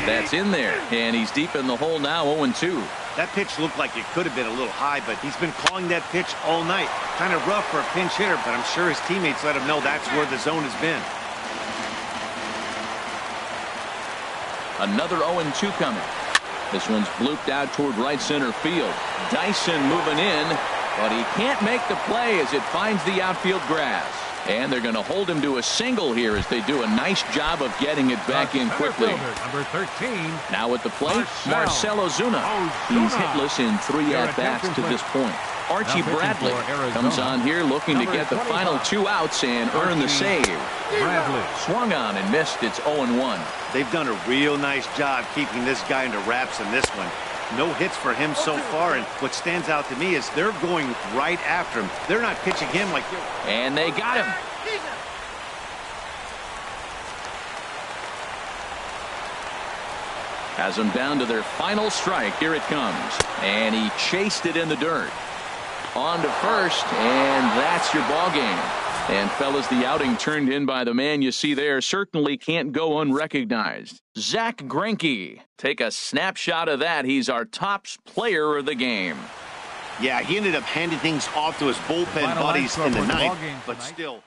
[SPEAKER 1] That's in there, and he's deep in the hole now, 0-2.
[SPEAKER 4] That pitch looked like it could have been a little high, but he's been calling that pitch all night. Kind of rough for a pinch hitter, but I'm sure his teammates let him know that's where the zone has been.
[SPEAKER 1] Another 0-2 coming. This one's blooped out toward right center field. Dyson moving in, but he can't make the play as it finds the outfield grass. And they're going to hold him to a single here as they do a nice job of getting it back in quickly.
[SPEAKER 2] Number 13.
[SPEAKER 1] Now at the plate, Marcell Ozuna. He's hitless in 3 at-bats to this point. Archie Bradley comes on here looking to get the final 2 outs and earn the save.
[SPEAKER 2] Bradley
[SPEAKER 1] swung on and missed. It's 0-1.
[SPEAKER 4] They've done a real nice job keeping this guy into wraps in this one. No hits for him so far, and what stands out to me is they're going right after him. They're not pitching him like...
[SPEAKER 1] And they got him. Has them down to their final strike. Here it comes. And he chased it in the dirt. On to first, and that's your ball game. And fellas, the outing turned in by the man you see there certainly can't go unrecognized. Zach Greinke. Take a snapshot of that. He's our top player of the game.
[SPEAKER 4] Yeah, he ended up handing things off to his bullpen buddies in the ninth, but still.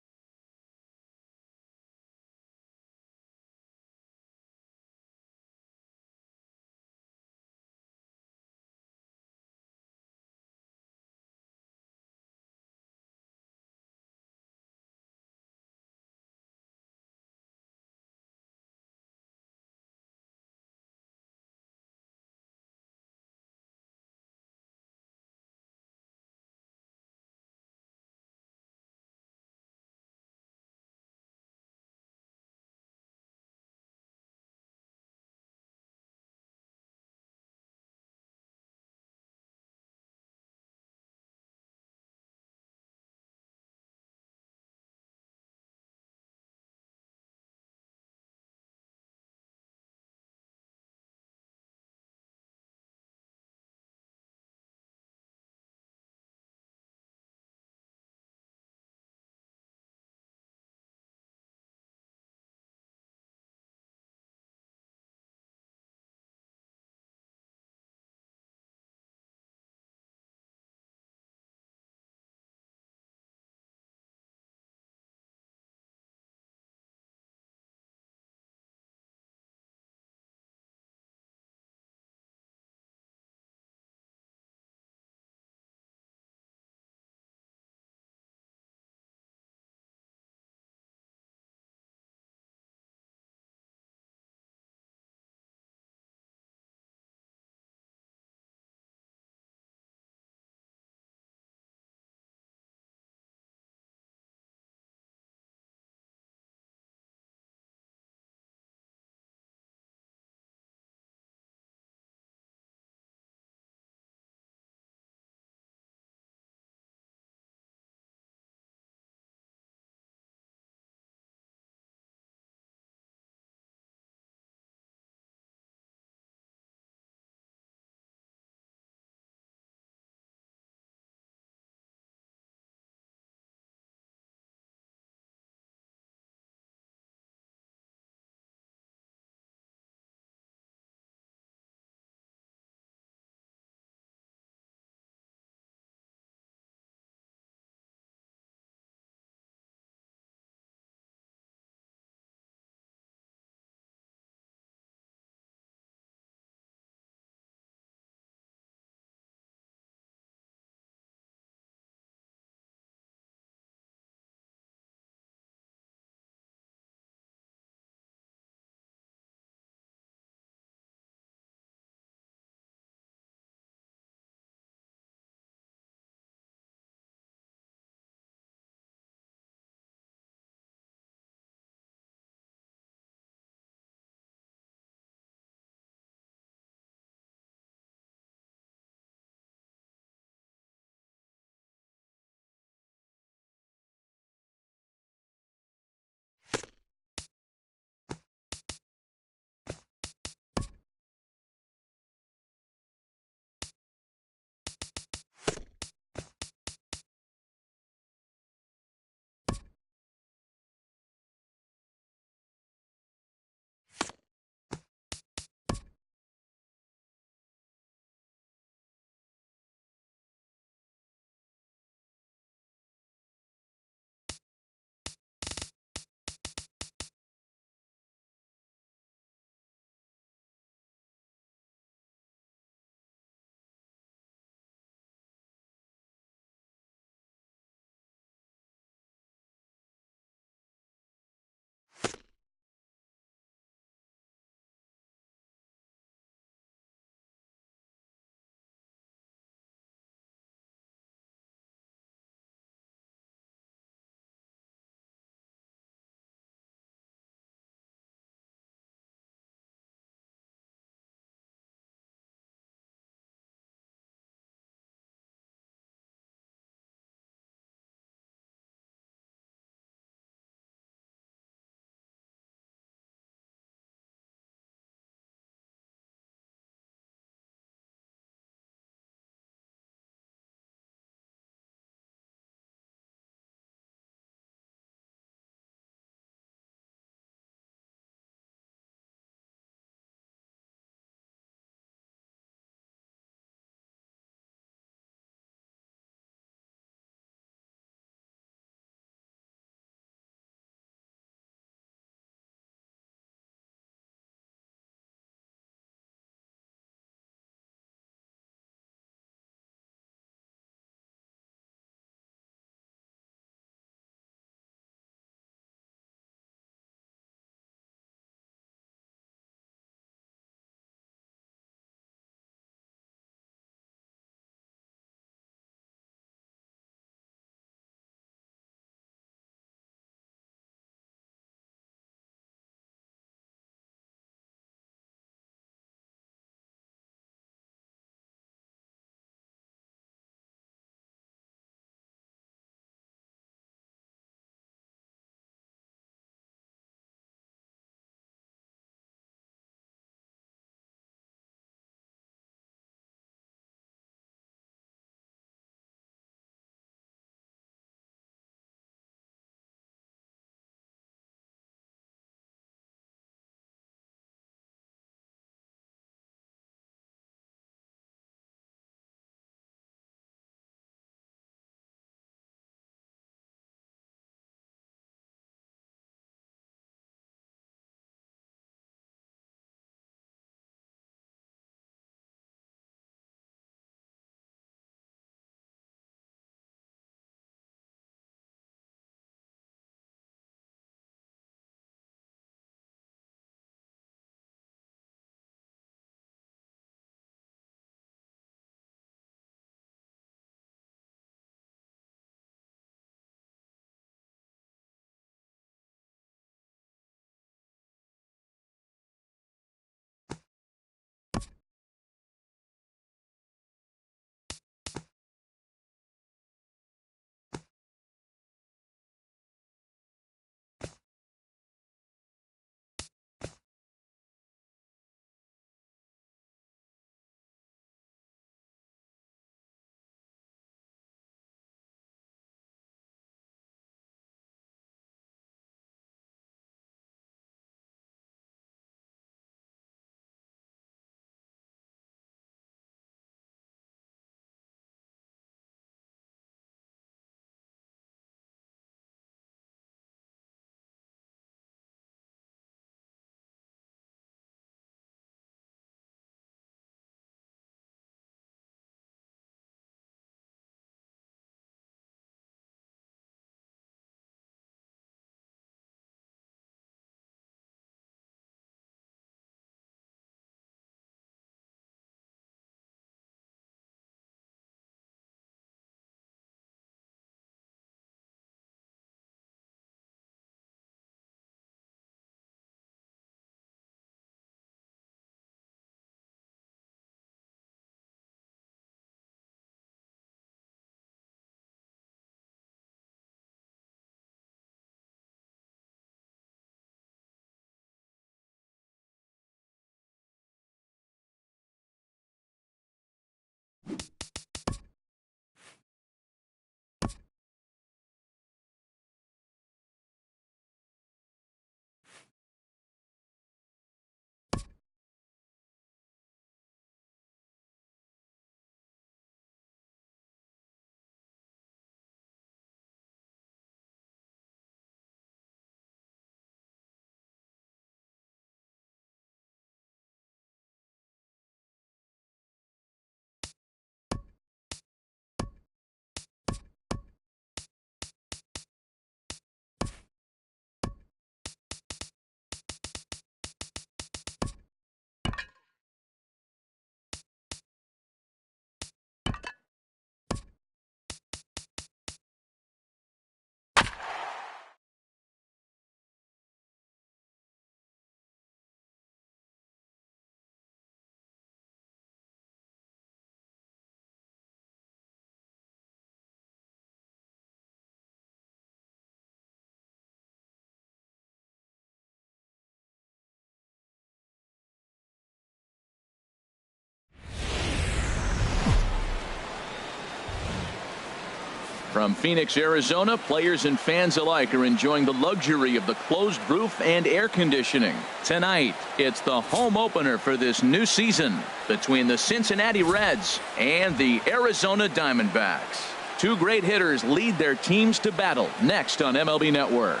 [SPEAKER 1] From Phoenix, Arizona, players and fans alike are enjoying the luxury of the closed roof and air conditioning. Tonight, it's the home opener for this new season between the Cincinnati Reds and the Arizona Diamondbacks. Two great hitters lead their teams to battle next on MLB Network.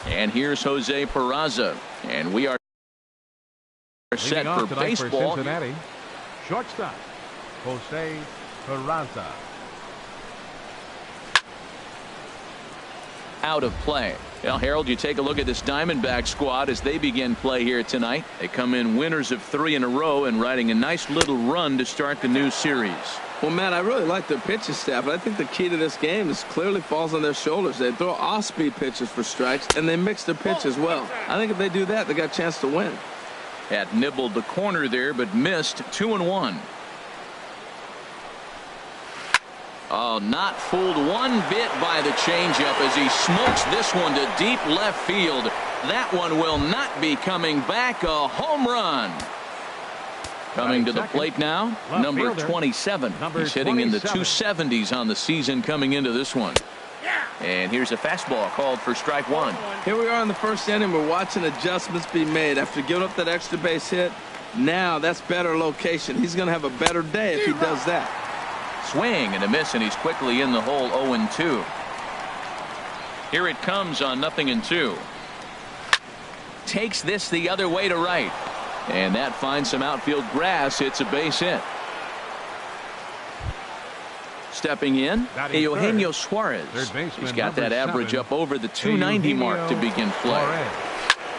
[SPEAKER 1] And here's Jose Peraza, and we are set for baseball.
[SPEAKER 2] For Cincinnati, shortstop Jose Peraza.
[SPEAKER 1] Out of play. Well, Harold, you take a look at this Diamondback squad as they begin play here tonight. They come in winners of 3 in a row and riding a nice little run to start the new series.
[SPEAKER 3] Well, Matt, I really like their pitching staff, but I think the key to this game is clearly falls on their shoulders. They throw off-speed pitches for strikes, and they mix their pitch as well. I think if they do that, they got a chance to win.
[SPEAKER 1] Had nibbled the corner there, but missed 2-1. Oh, not fooled one bit by the changeup as he smokes this one to deep left field. That one will not be coming back. A home run. Coming to the plate now, number 27. He's hitting in the 270s on the season coming into this one. And here's a fastball called for strike one.
[SPEAKER 3] Here we are in the first inning. We're watching adjustments be made after giving up that extra base hit. Now that's better location. He's going to have a better day if he does that.
[SPEAKER 1] Swing and a miss, and he's quickly in the hole. 0-2. Here it comes on 0-2. Takes this the other way to right, and that finds some outfield grass. It's a base hit. Stepping in, Eugenio Suarez. He's got that average up over the 290 mark to begin play.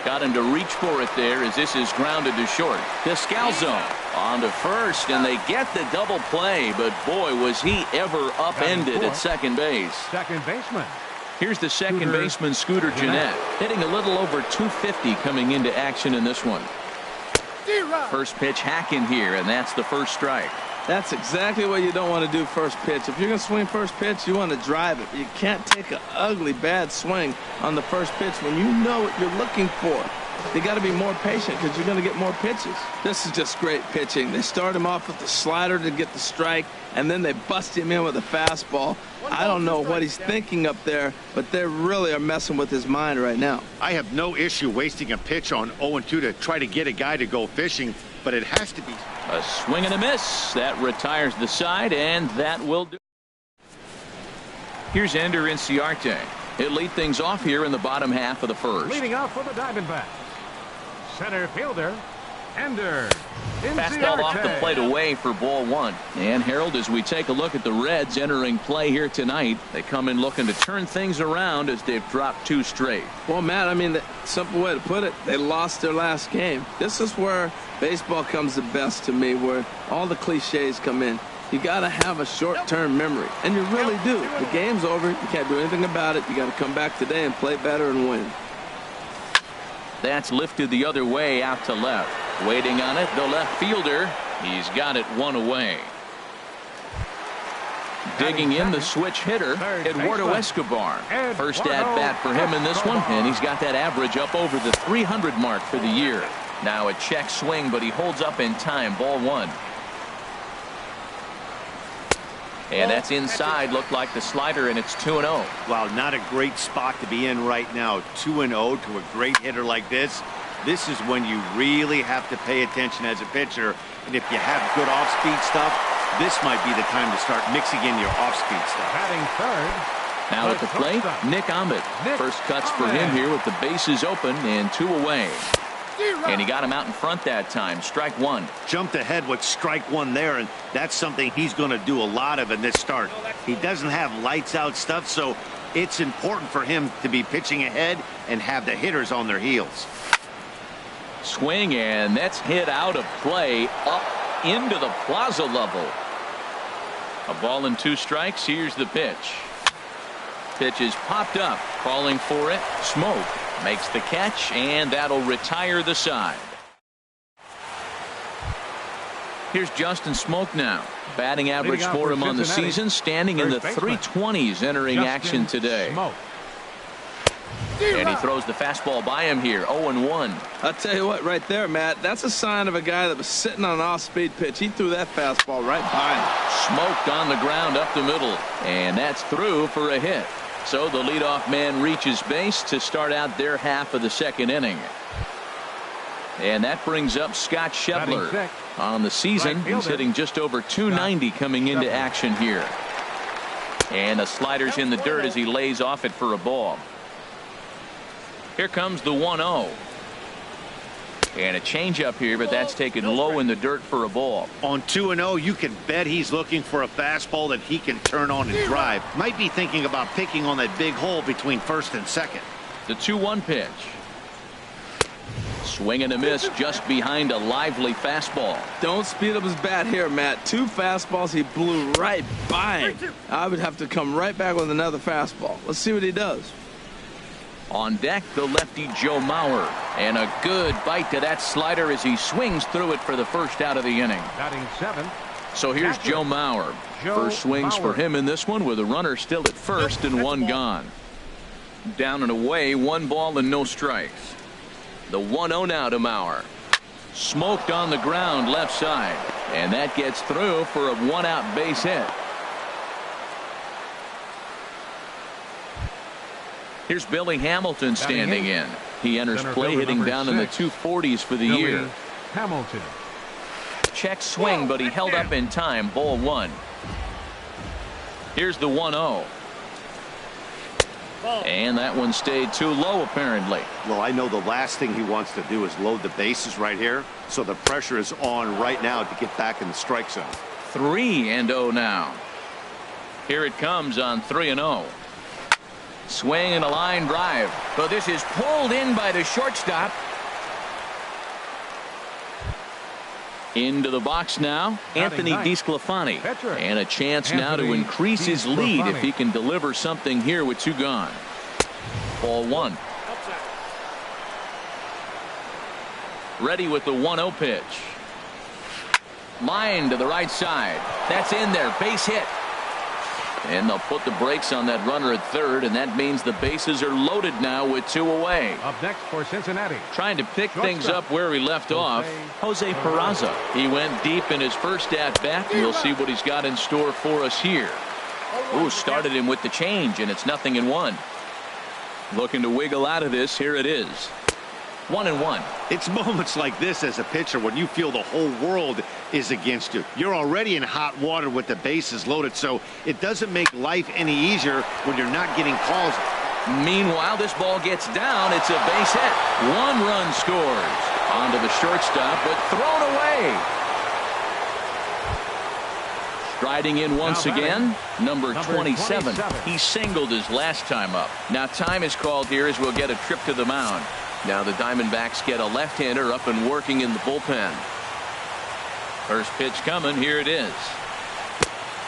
[SPEAKER 1] Got him to reach for it there as this is grounded to short. Descalzo on to first, and they get the double play, but boy, was he ever upended at second base.
[SPEAKER 2] Second baseman.
[SPEAKER 1] Here's the second baseman, Scooter Gennett, hitting a little over 250 coming into action in this one. First pitch hacking here, and that's the first strike.
[SPEAKER 3] That's exactly what you don't want to do first pitch. If you're going to swing first pitch, you want to drive it. You can't take an ugly, bad swing on the first pitch when you know what you're looking for. You got to be more patient because you're going to get more pitches. This is just great pitching. They start him off with the slider to get the strike, and then they bust him in with a fastball. I don't know what he's thinking up there, but they really are messing with his mind right now.
[SPEAKER 4] I have no issue wasting a pitch on 0-2 to try to get a guy to go fishing, but it has to be.
[SPEAKER 1] A swing and a miss. That retires the side, and that will do. Here's Ender Inciarte. He'll lead things off here in the bottom half of the first.
[SPEAKER 2] Leading off for the Diamondbacks, center fielder Ender Inciarte.
[SPEAKER 1] Fastball off the plate away for ball one. And Harold, as we take a look at the Reds entering play here tonight, they come in looking to turn things around as they've dropped 2 straight.
[SPEAKER 3] Well, Matt, I mean, the simple way to put it, they lost their last game. This is where baseball comes the best to me, where all the cliches come in. You got to have a short-term memory, and you really do. The game's over. You can't do anything about it. You got to come back today and play better and win.
[SPEAKER 1] That's lifted the other way out to left. Waiting on it, the left fielder. He's got it one away. Digging in, the switch hitter, Eduardo Escobar. First at-bat for him in this one, and he's got that average up over the 300 mark for the year. Now a check swing, but he holds up in time. Ball one. And that's inside. Looked like the slider, and it's 2-0.
[SPEAKER 4] Wow, not a great spot to be in right now. 2-0 to a great hitter like this. This is when you really have to pay attention as a pitcher. And if you have good off-speed stuff, this might be the time to start mixing in your off-speed stuff.
[SPEAKER 2] Batting third.
[SPEAKER 1] Now at the plate, Nick Ahmed. First cuts for him here with the bases open and 2 away. And he got him out in front that time. Strike one.
[SPEAKER 4] Jumped ahead with strike one there, and that's something he's going to do a lot of in this start. He doesn't have lights out stuff, so it's important for him to be pitching ahead and have the hitters on their heels.
[SPEAKER 1] Swing, and that's hit out of play up into the plaza level. A ball and 2 strikes. Here's the pitch. Pitch is popped up. Calling for it. Smoke makes the catch, and that'll retire the side. Here's Justin Smoke now. Batting average for him on the season, standing in the 320s entering action today. And he throws the fastball by him here. 0-1.
[SPEAKER 3] I'll tell you what, right there, Matt, that's a sign of a guy that was sitting on an off-speed pitch. He threw that fastball right by him.
[SPEAKER 1] Smoked on the ground up the middle. And that's through for a hit. So the leadoff man reaches base to start out their half of the second inning. And that brings up Scott Schebler. On the season, he's hitting just over 290 coming into action here. And the slider's in the dirt as he lays off it for a ball. Here comes the 1-0. And a changeup here, but that's taken low in the dirt for a ball.
[SPEAKER 4] On 2-0, you can bet he's looking for a fastball that he can turn on and drive. Might be thinking about picking on that big hole between first and second.
[SPEAKER 1] The 2-1 pitch. Swing and a miss just behind a lively fastball.
[SPEAKER 3] Don't speed up his bat here, Matt. 2 fastballs he blew right by him. I would have to come right back with another fastball. Let's see what he does.
[SPEAKER 1] On deck, the lefty Joe Mauer. And a good bite to that slider as he swings through it for the first out of the inning.
[SPEAKER 2] Batting 7.
[SPEAKER 1] So here's Joe Mauer. First swings for him in this one with a runner still at first and 1 gone. Down and away, 1 ball and no strikes. The 1-0 now to Mauer. Smoked on the ground left side. And that gets through for a 1-out base hit. Here's Billy Hamilton standing in. He enters play hitting down in the 240s for the year.
[SPEAKER 2] Hamilton.
[SPEAKER 1] Check swing, but he held up in time. Ball 1. Here's the 1-0. And that one stayed too low, apparently.
[SPEAKER 4] Well, I know the last thing he wants to do is load the bases right here. So the pressure is on right now to get back in the strike zone.
[SPEAKER 1] 3-0 now. Here it comes on 3-0. Swing and a line drive. But this is pulled in by the shortstop. Into the box now, Anthony DeSclafani. And a chance now to increase his lead if he can deliver something here with 2 gone. Ball 1. Ready with the 1-0 pitch. Line to the right side. That's in there. Base hit. And they'll put the brakes on that runner at third, and that means the bases are loaded now with 2 away.
[SPEAKER 2] Up next for Cincinnati.
[SPEAKER 1] Trying to pick things up where he left off, Jose Peraza. He went deep in his first at-bat, and we'll see what he's got in store for us here. Ooh, started him with the change, and it's 0-1. Looking to wiggle out of this. Here it is. 1-1.
[SPEAKER 4] It's moments like this as a pitcher when you feel the whole world is against you. You're already in hot water with the bases loaded, so it doesn't make life any easier when you're not getting calls.
[SPEAKER 1] Meanwhile, this ball gets down. It's a base hit. 1 run scores. Onto the shortstop, but thrown away. Striding in once again, number 27. He singled his last time up. Now time is called here as we'll get a trip to the mound. Now the Diamondbacks get a left-hander up and working in the bullpen. First pitch coming. Here it is.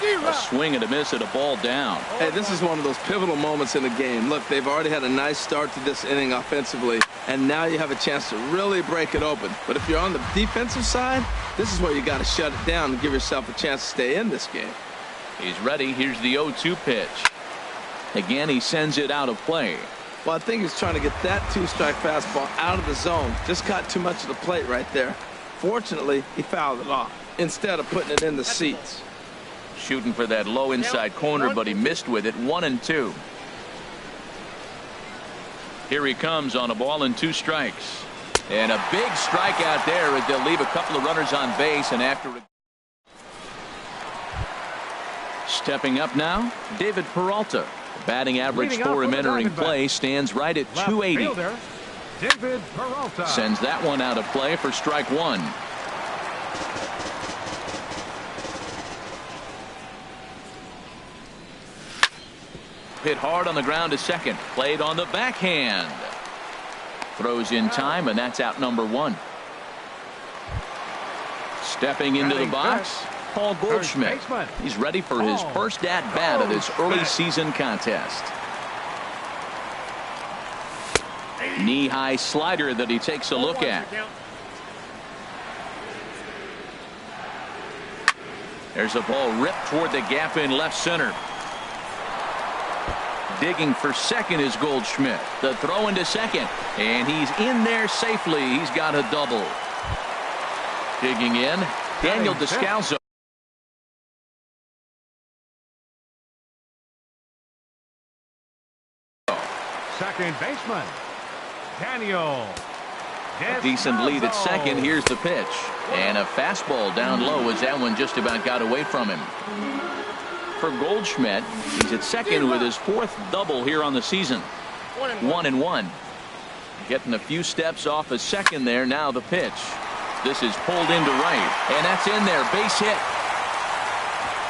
[SPEAKER 1] A swing and a miss at a ball down.
[SPEAKER 3] Hey, this is one of those pivotal moments in the game. Look, they've already had a nice start to this inning offensively, and now you have a chance to really break it open. But if you're on the defensive side, this is where you got to shut it down and give yourself a chance to stay in this game.
[SPEAKER 1] He's ready. Here's the 0-2 pitch. Again, he sends it out of play.
[SPEAKER 3] Well, I think he's trying to get that 2-strike fastball out of the zone. Just got too much of the plate right there. Fortunately, he fouled it off instead of putting it in the seats.
[SPEAKER 1] Shooting for that low inside corner, but he missed with it. 1-2. Here he comes on a ball and 2 strikes. And a big strikeout there as they'll leave a couple of runners on base. And after stepping up now, David Peralta. Batting average for him entering play stands right at 280.
[SPEAKER 2] David Peralta
[SPEAKER 1] sends that one out of play for strike 1. Hit hard on the ground to second. Played on the backhand. Throws in time, and that's out number 1. Stepping into the box, Paul Goldschmidt. He's ready for his first at-bat of this early season contest. Knee-high slider that he takes a look at. There's a ball ripped toward the gap in left center. Digging for second is Goldschmidt. The throw into second, and he's in there safely. He's got a double. Digging in, Daniel Descalzo.
[SPEAKER 2] Second baseman, Daniel.
[SPEAKER 1] A decent lead at second. Here's the pitch. And a fastball down low as that one just about got away from him. For Goldschmidt, he's at second with his 4th double here on the season. 1-1. Getting a few steps off a second there. Now the pitch. This is pulled into right. And that's in there. Base hit.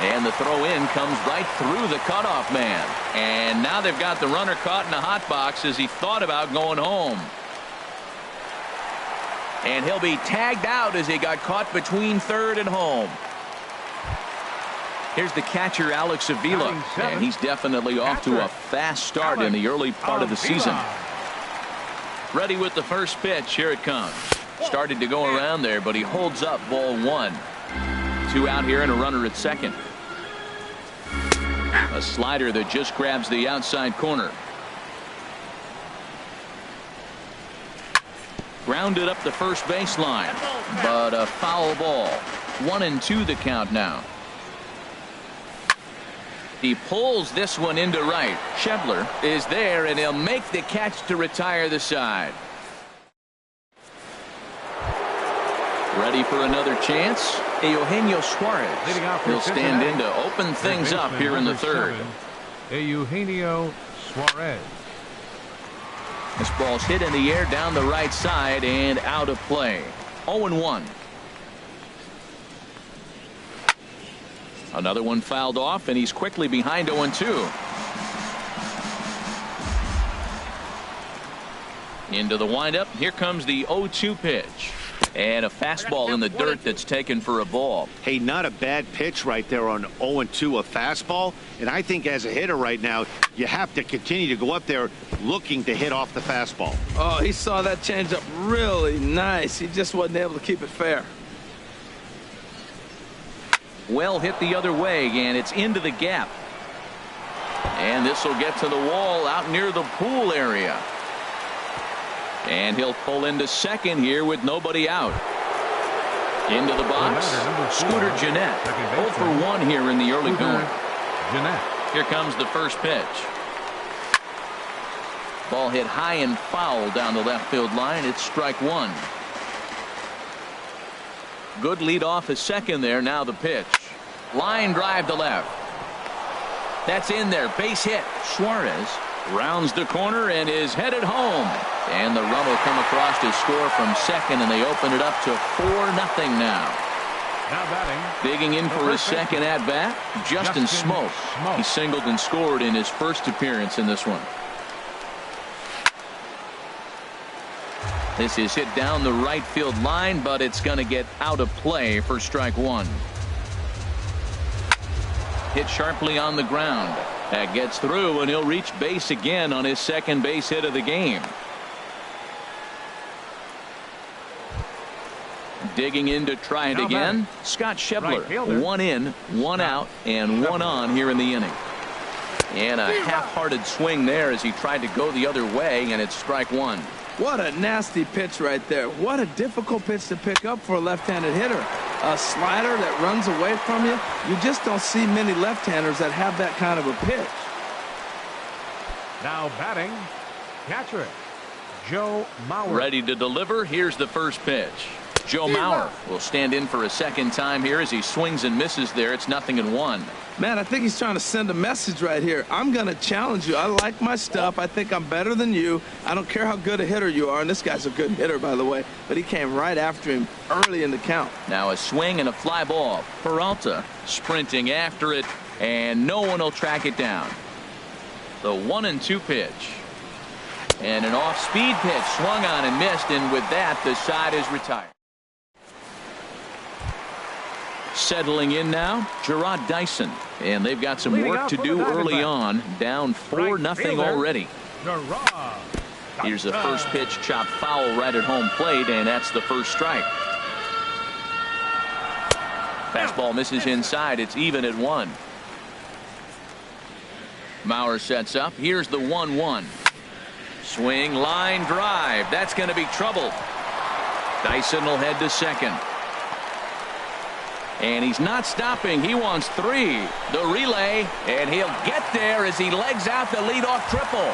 [SPEAKER 1] And the throw in comes right through the cutoff man. And now they've got the runner caught in a hot box as he thought about going home. And he'll be tagged out as he got caught between third and home. Here's the catcher, Alex Avila, and he's definitely off to a fast start in the early part of the season. Ready with the first pitch. Here it comes. Started to go around there, but he holds up ball 1. 2 out here and a runner at second. A slider that just grabs the outside corner. Grounded up the first baseline, but a foul ball. 1-2 the count now. He pulls this one into right. Schebler is there, and he'll make the catch to retire the side. Ready for another chance. Eugenio Suarez. He'll stand in to open things up here in the third.
[SPEAKER 2] Eugenio Suarez.
[SPEAKER 1] This ball's hit in the air down the right side and out of play. 0-1. Another one fouled off, and he's quickly behind 0-2. Into the windup. Here comes the 0-2 pitch. And a fastball in the dirt that's taken for a ball.
[SPEAKER 4] Hey, not a bad pitch right there on 0-2, a fastball. And I think as a hitter right now, you have to continue to go up there looking to hit off the fastball.
[SPEAKER 3] Oh, he saw that changeup really nice. He just wasn't able to keep it fair.
[SPEAKER 1] Well hit the other way, and it's into the gap. And this will get to the wall out near the pool area. And he'll pull into second here with nobody out. Into the box, Scooter Gennett. 0 for 1 here in the early going. Here comes the first pitch. Ball hit high and foul down the left field line. It's strike 1. Good lead off a second there. Now the pitch. Line drive to left. That's in there. Base hit. Suarez rounds the corner and is headed home. And the run will come across to score from second, and they open it up to 4-0 now.
[SPEAKER 2] Now batting.
[SPEAKER 1] Digging in for his second at bat, Justin Smoak. He singled and scored in his first appearance in this one. This is hit down the right field line, but it's going to get out of play for strike 1. Hit sharply on the ground. That gets through, and he'll reach base again on his second base hit of the game. Digging in to try it again. Scott Schebler. 1 in, 1 out, and 1 on here in the inning. And a half-hearted swing there as he tried to go the other way, and it's strike 1.
[SPEAKER 3] What a nasty pitch right there. What a difficult pitch to pick up for a left-handed hitter. A slider that runs away from you. You just don't see many left-handers that have that kind of a pitch.
[SPEAKER 2] Now batting, catcher, Joe Mauer.
[SPEAKER 1] Ready to deliver. Here's the first pitch. Joe Mauer will stand in for a second time here as he swings and misses there. It's 0-1.
[SPEAKER 3] Man, I think he's trying to send a message right here. I'm going to challenge you. I like my stuff. I think I'm better than you. I don't care how good a hitter you are. And this guy's a good hitter, by the way. But he came right after him early in the count.
[SPEAKER 1] Now a swing and a fly ball. Peralta sprinting after it, and no one will track it down. The 1-2 pitch. And an off-speed pitch swung on and missed, and with that, the side is retired. Settling in now, Gerard Dyson, and they've got some work to do early on. Down 4-0 already. Here's the first pitch, chopped foul right at home plate, and that's the first strike. Fastball misses inside. It's even at 1. Mauer sets up. Here's the 1-1. Swing, line drive. That's going to be trouble. Dyson will head to second. And he's not stopping. He wants 3. The relay, and he'll get there as he legs out the leadoff triple.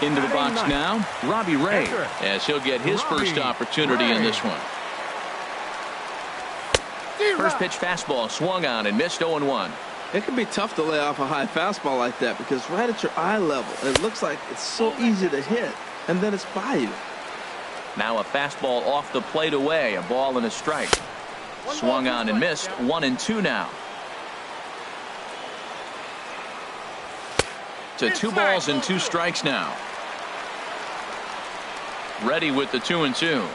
[SPEAKER 1] Into the box now, Robbie Ray, as he'll get his first opportunity in this one. First pitch fastball swung on and missed 0-1.
[SPEAKER 3] It can be tough to lay off a high fastball like that because right at your eye level, it looks like it's so easy to hit, and then it's by you.
[SPEAKER 1] Now a fastball off the plate away, a ball and a strike. Swung on and missed. 1-2 now. To 2 balls and 2 strikes now. Ready with the 2-2.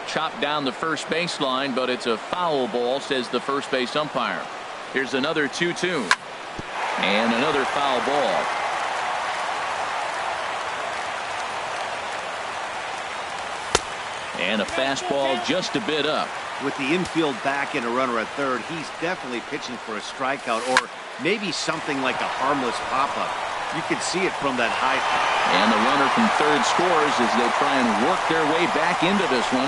[SPEAKER 1] Chopped down the first baseline, but it's a foul ball, says the first base umpire. Here's another 2-2. And another foul ball. And a fastball just a bit up.
[SPEAKER 4] With the infield back and a runner at third, he's definitely pitching for a strikeout or maybe something like a harmless pop-up. You can see it from that high.
[SPEAKER 1] And the runner from third scores as they try and work their way back into this one.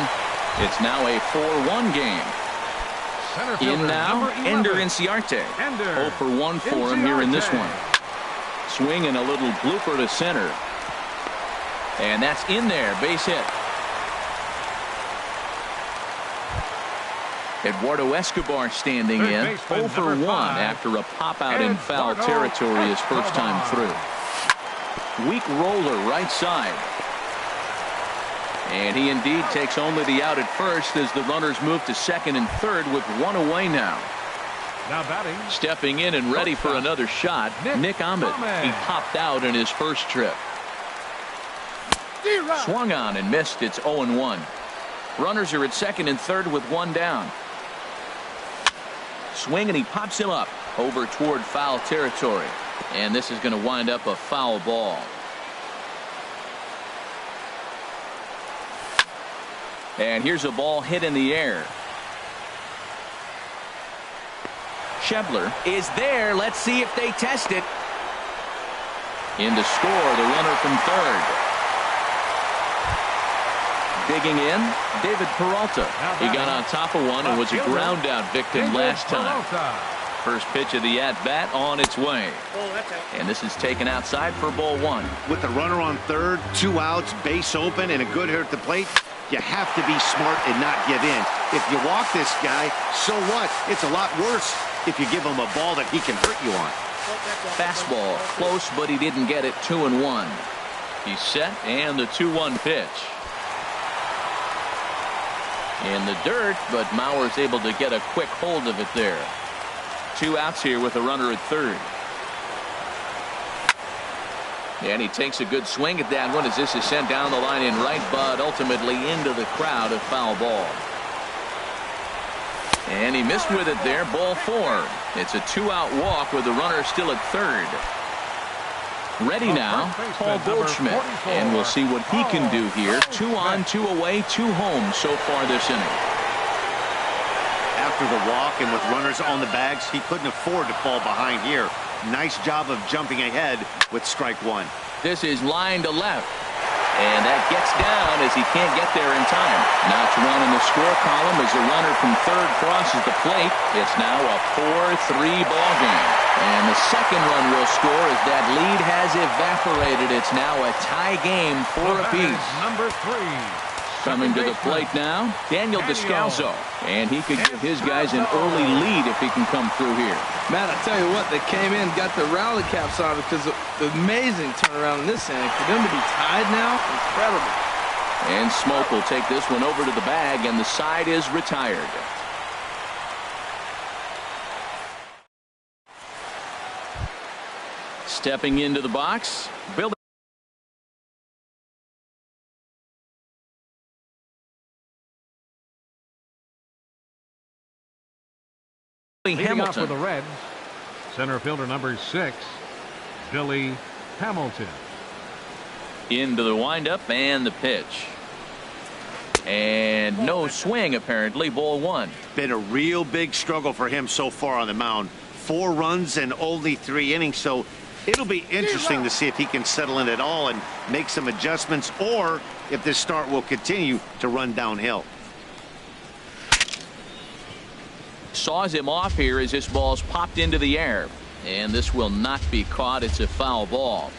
[SPEAKER 1] It's now a 4-1 game. In now, Ender Inciarte. 0 for 1 for him here in this one. Swing and a little blooper to center. And that's in there, base hit. Eduardo Escobar standing in, 0 for 1 after a pop-out in foul territory his first time through. Weak roller right side. And he indeed takes only the out at first as the runners move to second and third with 1 away now.
[SPEAKER 2] Now batting.
[SPEAKER 1] Stepping in and ready for another shot, Nick Ahmed. He popped out in his first trip. Swung on and missed. It's 0-1. Runners are at second and third with 1 down. Swing and he pops him up over toward foul territory. And this is going to wind up a foul ball. And here's a ball hit in the air. Schebler is there. Let's see if they test it. In to score, the runner from third. Digging in, David Peralta. He got on top of one and was a ground out victim last time. First pitch of the at-bat on its way. And this is taken outside for ball 1.
[SPEAKER 4] With the runner on third, 2 outs, base open, and a good hitter at the plate, you have to be smart and not give in. If you walk this guy, so what? It's a lot worse if you give him a ball that he can hurt you on.
[SPEAKER 1] Fastball, close, but he didn't get it. 2-1. He's set, and the 2-1 pitch. In the dirt, but Mauer's able to get a quick hold of it there. 2 outs here with a runner at third. And he takes a good swing at that one as this is sent down the line in right, but ultimately into the crowd, a foul ball. And he missed with it there, ball 4. It's a 2-out walk with the runner still at third. Ready now, Paul Goldschmidt, and we'll see what he can do here. 2 on, 2 away, 2 home so far this inning.
[SPEAKER 4] After the walk and with runners on the bags, he couldn't afford to fall behind here. Nice job of jumping ahead with strike 1.
[SPEAKER 1] This is line to left. And that gets down as he can't get there in time. Notch 1 in the score column as the runner from third crosses the plate. It's now a 4-3 ball game. And the second run will score as that lead has evaporated. It's now a tie game, 4 apiece.
[SPEAKER 2] Number 3.
[SPEAKER 1] Coming to the plate now, Daniel Descalso. And he could give his guys an early lead if he can come through here.
[SPEAKER 3] Matt, I tell you what, they came in, got the rally caps on because of the amazing turnaround in this inning. For them to be tied now, incredible.
[SPEAKER 1] And Smoke will take this one over to the bag, and the side is retired. Stepping into the box, Billy Hamilton.
[SPEAKER 2] For the Reds, center fielder number 6, Billy Hamilton.
[SPEAKER 1] Into the windup and the pitch. And no swing apparently, ball 1.
[SPEAKER 4] Been a real big struggle for him so far on the mound. 4 runs and only 3 innings, so it'll be interesting to see if he can settle in at all and make some adjustments, or if this start will continue to run downhill.
[SPEAKER 1] Saws him off here as this ball's popped into the air, and this will not be caught. It's a foul ball.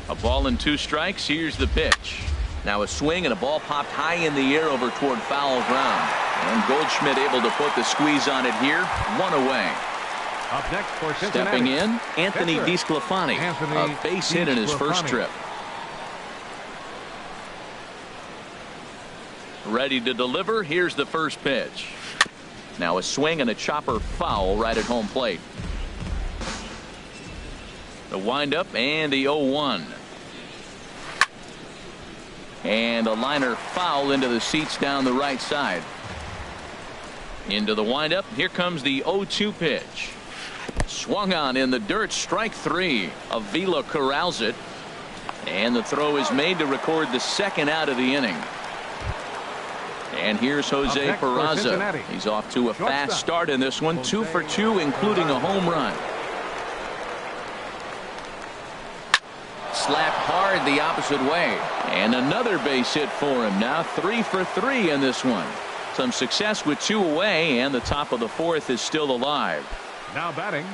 [SPEAKER 1] A ball and 2 strikes. Here's the pitch. Now a swing and a ball popped high in the air over toward foul ground, and Goldschmidt able to put the squeeze on it here. 1 away.
[SPEAKER 2] Up next for Cincinnati.
[SPEAKER 1] Stepping in, Anthony DeSclafani, a base hit in his first trip. Ready to deliver. Here's the first pitch. Now a swing and a chopper foul right at home plate. The windup and the 0-1. And a liner foul into the seats down the right side. Into the windup. Here comes the 0-2 pitch. Swung on in the dirt. Strike 3. Avila corrals it. And the throw is made to record the second out of the inning. And here's Jose Peraza. He's off to a fast start in this one. 2 for 2, including a home run. Slapped hard the opposite way. And another base hit for him. Now 3 for 3 in this one. Some success with 2 away, and the top of the 4th is still alive.
[SPEAKER 2] Now batting.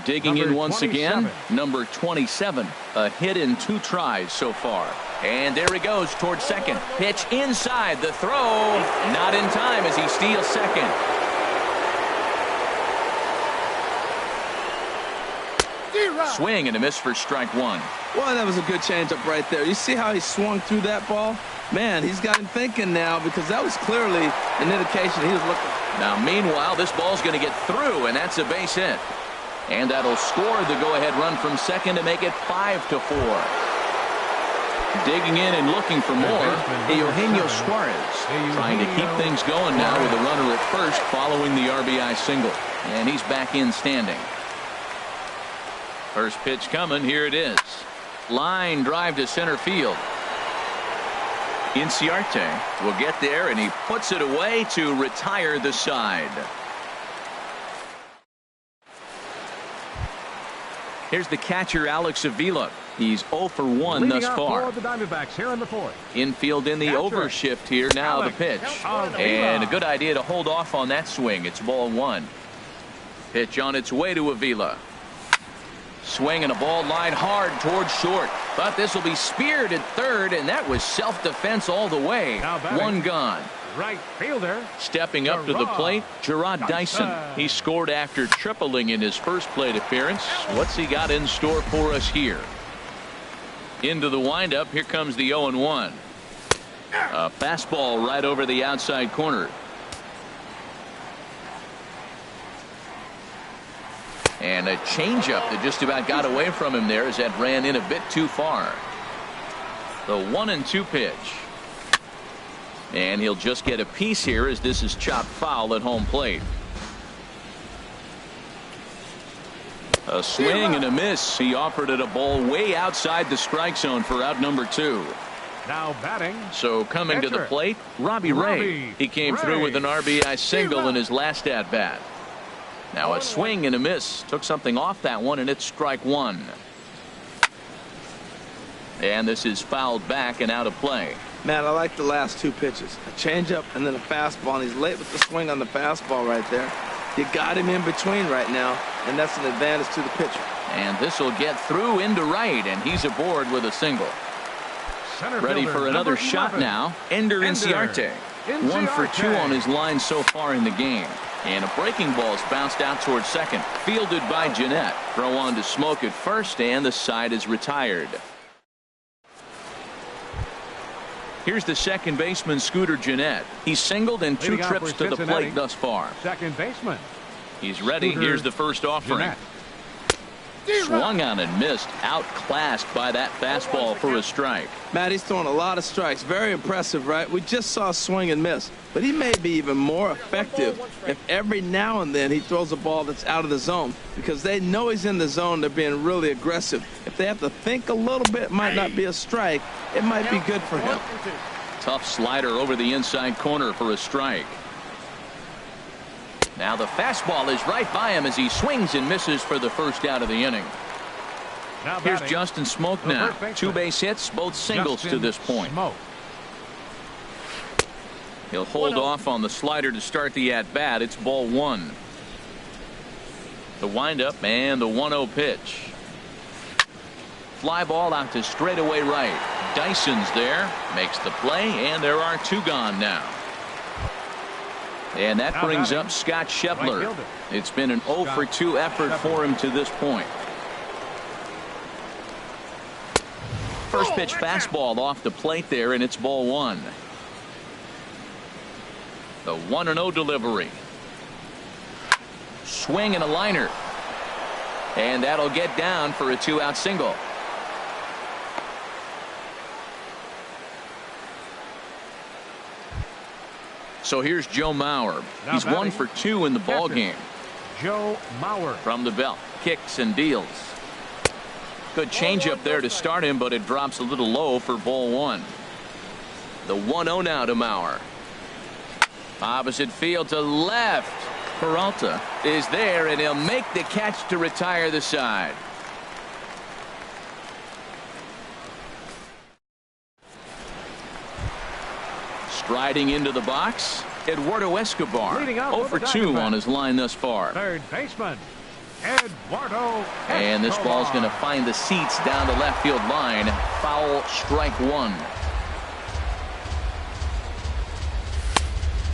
[SPEAKER 1] Digging in once
[SPEAKER 2] 27.
[SPEAKER 1] again, number 27. A hit in 2 tries so far. And there he goes towards second. Pitch inside. The throw not in time as he steals second. Swing and a miss for strike 1.
[SPEAKER 3] Well, that was a good changeup right there. You see how he swung through that ball? Man, he's got him thinking now, because that was clearly an indication he was looking.
[SPEAKER 1] Now, meanwhile, this ball's going to get through, and that's a base hit. And that'll score the go-ahead run from second to make it 5-4. Digging in and looking for more, Eugenio Suarez trying to keep things going now with a runner at first following the RBI single. And he's back in standing. First pitch coming. Here it is. Line drive to center field. Inciarte will get there, and he puts it away to retire the side. Here's the catcher, Alex Avila. He's 0 for 1 thus far.
[SPEAKER 2] The Diamondbacks here in the 4th.
[SPEAKER 1] Infield in the overshift here. Now the pitch. And a good idea to hold off on that swing. It's ball 1. Pitch on its way to Avila. Swing and a ball line hard towards short. But this will be speared at third, and that was self-defense all the way. 1 gone.
[SPEAKER 2] Right fielder.
[SPEAKER 1] Stepping up to the plate, Gerard Dyson. He scored after tripling in his first plate appearance. What's he got in store for us here? Into the windup. Here comes the 0-1. A fastball right over the outside corner. And a changeup that just about got away from him there as that ran in a bit too far. The 1-2 pitch. And he'll just get a piece here as this is chopped foul at home plate. A swing and a miss. He offered it a ball way outside the strike zone for out number 2.
[SPEAKER 2] Now batting.
[SPEAKER 1] So coming to the plate, Robbie Ray. He came through with an RBI single in his last at bat. Now a swing and a miss. Took something off that one, and it's strike 1. And this is fouled back and out of play.
[SPEAKER 3] Man, I like the last 2 pitches. A changeup and then a fastball, and he's late with the swing on the fastball right there. You got him in between right now, and that's an advantage to the pitcher.
[SPEAKER 1] And this will get through into right, and he's aboard with a single. Ready for another shot now. Ender Inciarte. 1 for 2 on his line so far in the game. And a breaking ball is bounced out towards second. Fielded by Jeanette. Throw on to Smoke at first, and the side is retired. Here's the second baseman, Scooter Jeanette. He's singled in 2 trips to the plate thus far.
[SPEAKER 2] Second baseman.
[SPEAKER 1] He's ready. Here's the first offering. Swung on and missed. Outclassed by that fastball for a strike.
[SPEAKER 3] Matt, he's throwing a lot of strikes. Very impressive, right? We just saw swing and miss. But he may be even more effective if every now and then he throws a ball that's out of the zone, because they know he's in the zone. They're being really aggressive. If they have to think a little bit, it might not be a strike. It might be good for him.
[SPEAKER 1] Tough slider over the inside corner for a strike. Now the fastball is right by him as he swings and misses for the first out of the inning. Here's Justin Smoak now. 2 base hits, both singles to this point. He'll hold off on the slider to start the at-bat. It's ball 1. The windup and the 1-0 pitch. Fly ball out to straightaway right. Dyson's there, makes the play, and there are 2 gone now. And that brings up Scott Schebler. It's been an 0 for 2 effort for him to this point. First pitch fastball off the plate there, and it's ball 1. The 1-0 delivery. Swing and a liner. And that'll get down for a 2-out single. So here's Joe Mauer. He's 1 for 2 in the ball game.
[SPEAKER 2] Joe Mauer
[SPEAKER 1] From the belt, kicks and deals. Good changeup there to start him, but it drops a little low for ball 1. The 1-0 now to Mauer. Opposite field to left. Peralta is there, and he'll make the catch to retire the side. Striding into the box, Eduardo Escobar. 0 for 2 on his line thus far.
[SPEAKER 2] Third baseman, Eduardo Escobar.
[SPEAKER 1] And this ball's going to find the seats down the left field line. Foul, strike 1.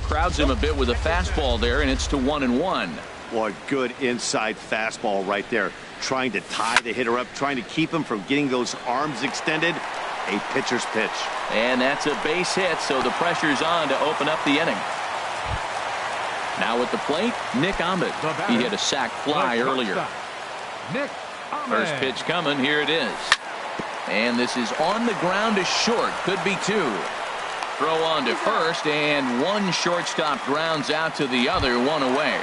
[SPEAKER 1] Crowds him a bit with a fastball there, and it's to 1-1.
[SPEAKER 4] Boy, good inside fastball right there. Trying to tie the hitter up, trying to keep him from getting those arms extended. A pitcher's pitch.
[SPEAKER 1] And that's a base hit, so the pressure's on to open up the inning. Now at the plate, Nick Ahmed. He hit a sac fly earlier.
[SPEAKER 2] Nick Ahmed.
[SPEAKER 1] First pitch coming. Here it is. And this is on the ground to short. Could be 2. Throw on to first, and 1 shortstop grounds out to the other, 1 away.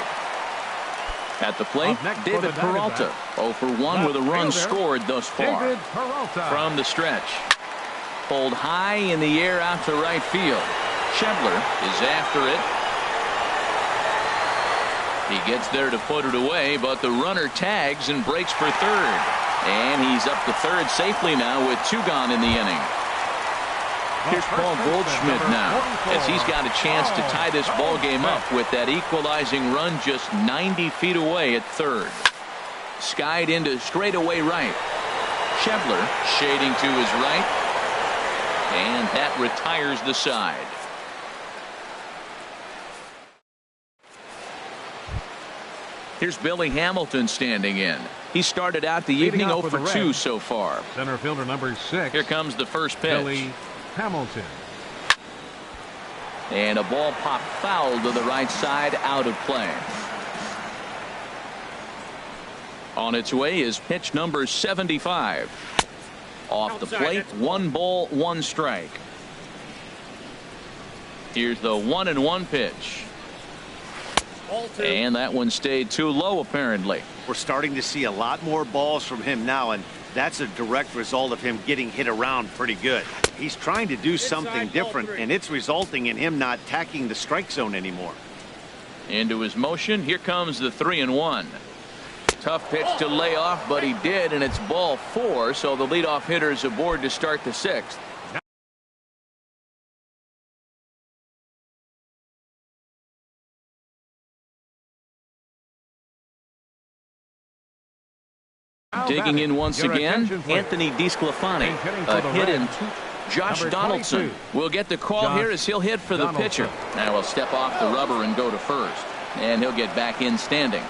[SPEAKER 1] At the plate, David Peralta. 0 for 1 with a run scored thus far. From the stretch. Pulled high in the air out to right field. Schebler is after it. He gets there to put it away, but the runner tags and breaks for third. And he's up to third safely now with 2 gone in the inning. Here's Paul Goldschmidt now, as he's got a chance to tie this ball game up with that equalizing run just 90 feet away at third. Skied into straightaway right. Schebler shading to his right. And that retires the side. Here's Billy Hamilton standing in. He started out the evening 0 for 2 so far.
[SPEAKER 2] Center fielder number 6.
[SPEAKER 1] Here comes the first pitch.
[SPEAKER 2] Billy Hamilton.
[SPEAKER 1] And a ball popped foul to the right side, out of play. On its way is pitch number 75. Off the plate, 1 ball, 1 strike. Here's the 1-1 pitch. And that one stayed too low, apparently.
[SPEAKER 4] We're starting to see a lot more balls from him now, and that's a direct result of him getting hit around pretty good. He's trying to do something different, and it's resulting in him not attacking the strike zone anymore.
[SPEAKER 1] Into his motion. Here comes the 3-1. Tough pitch to lay off, but he did, and it's ball 4, so the leadoff hitter is aboard to start the 6th. Digging in once again, Anthony DeSclafani. A hit and Josh Donaldson will get the call here as he'll hit for the pitcher. Now he'll step off the rubber and go to first, and he'll get back in standing.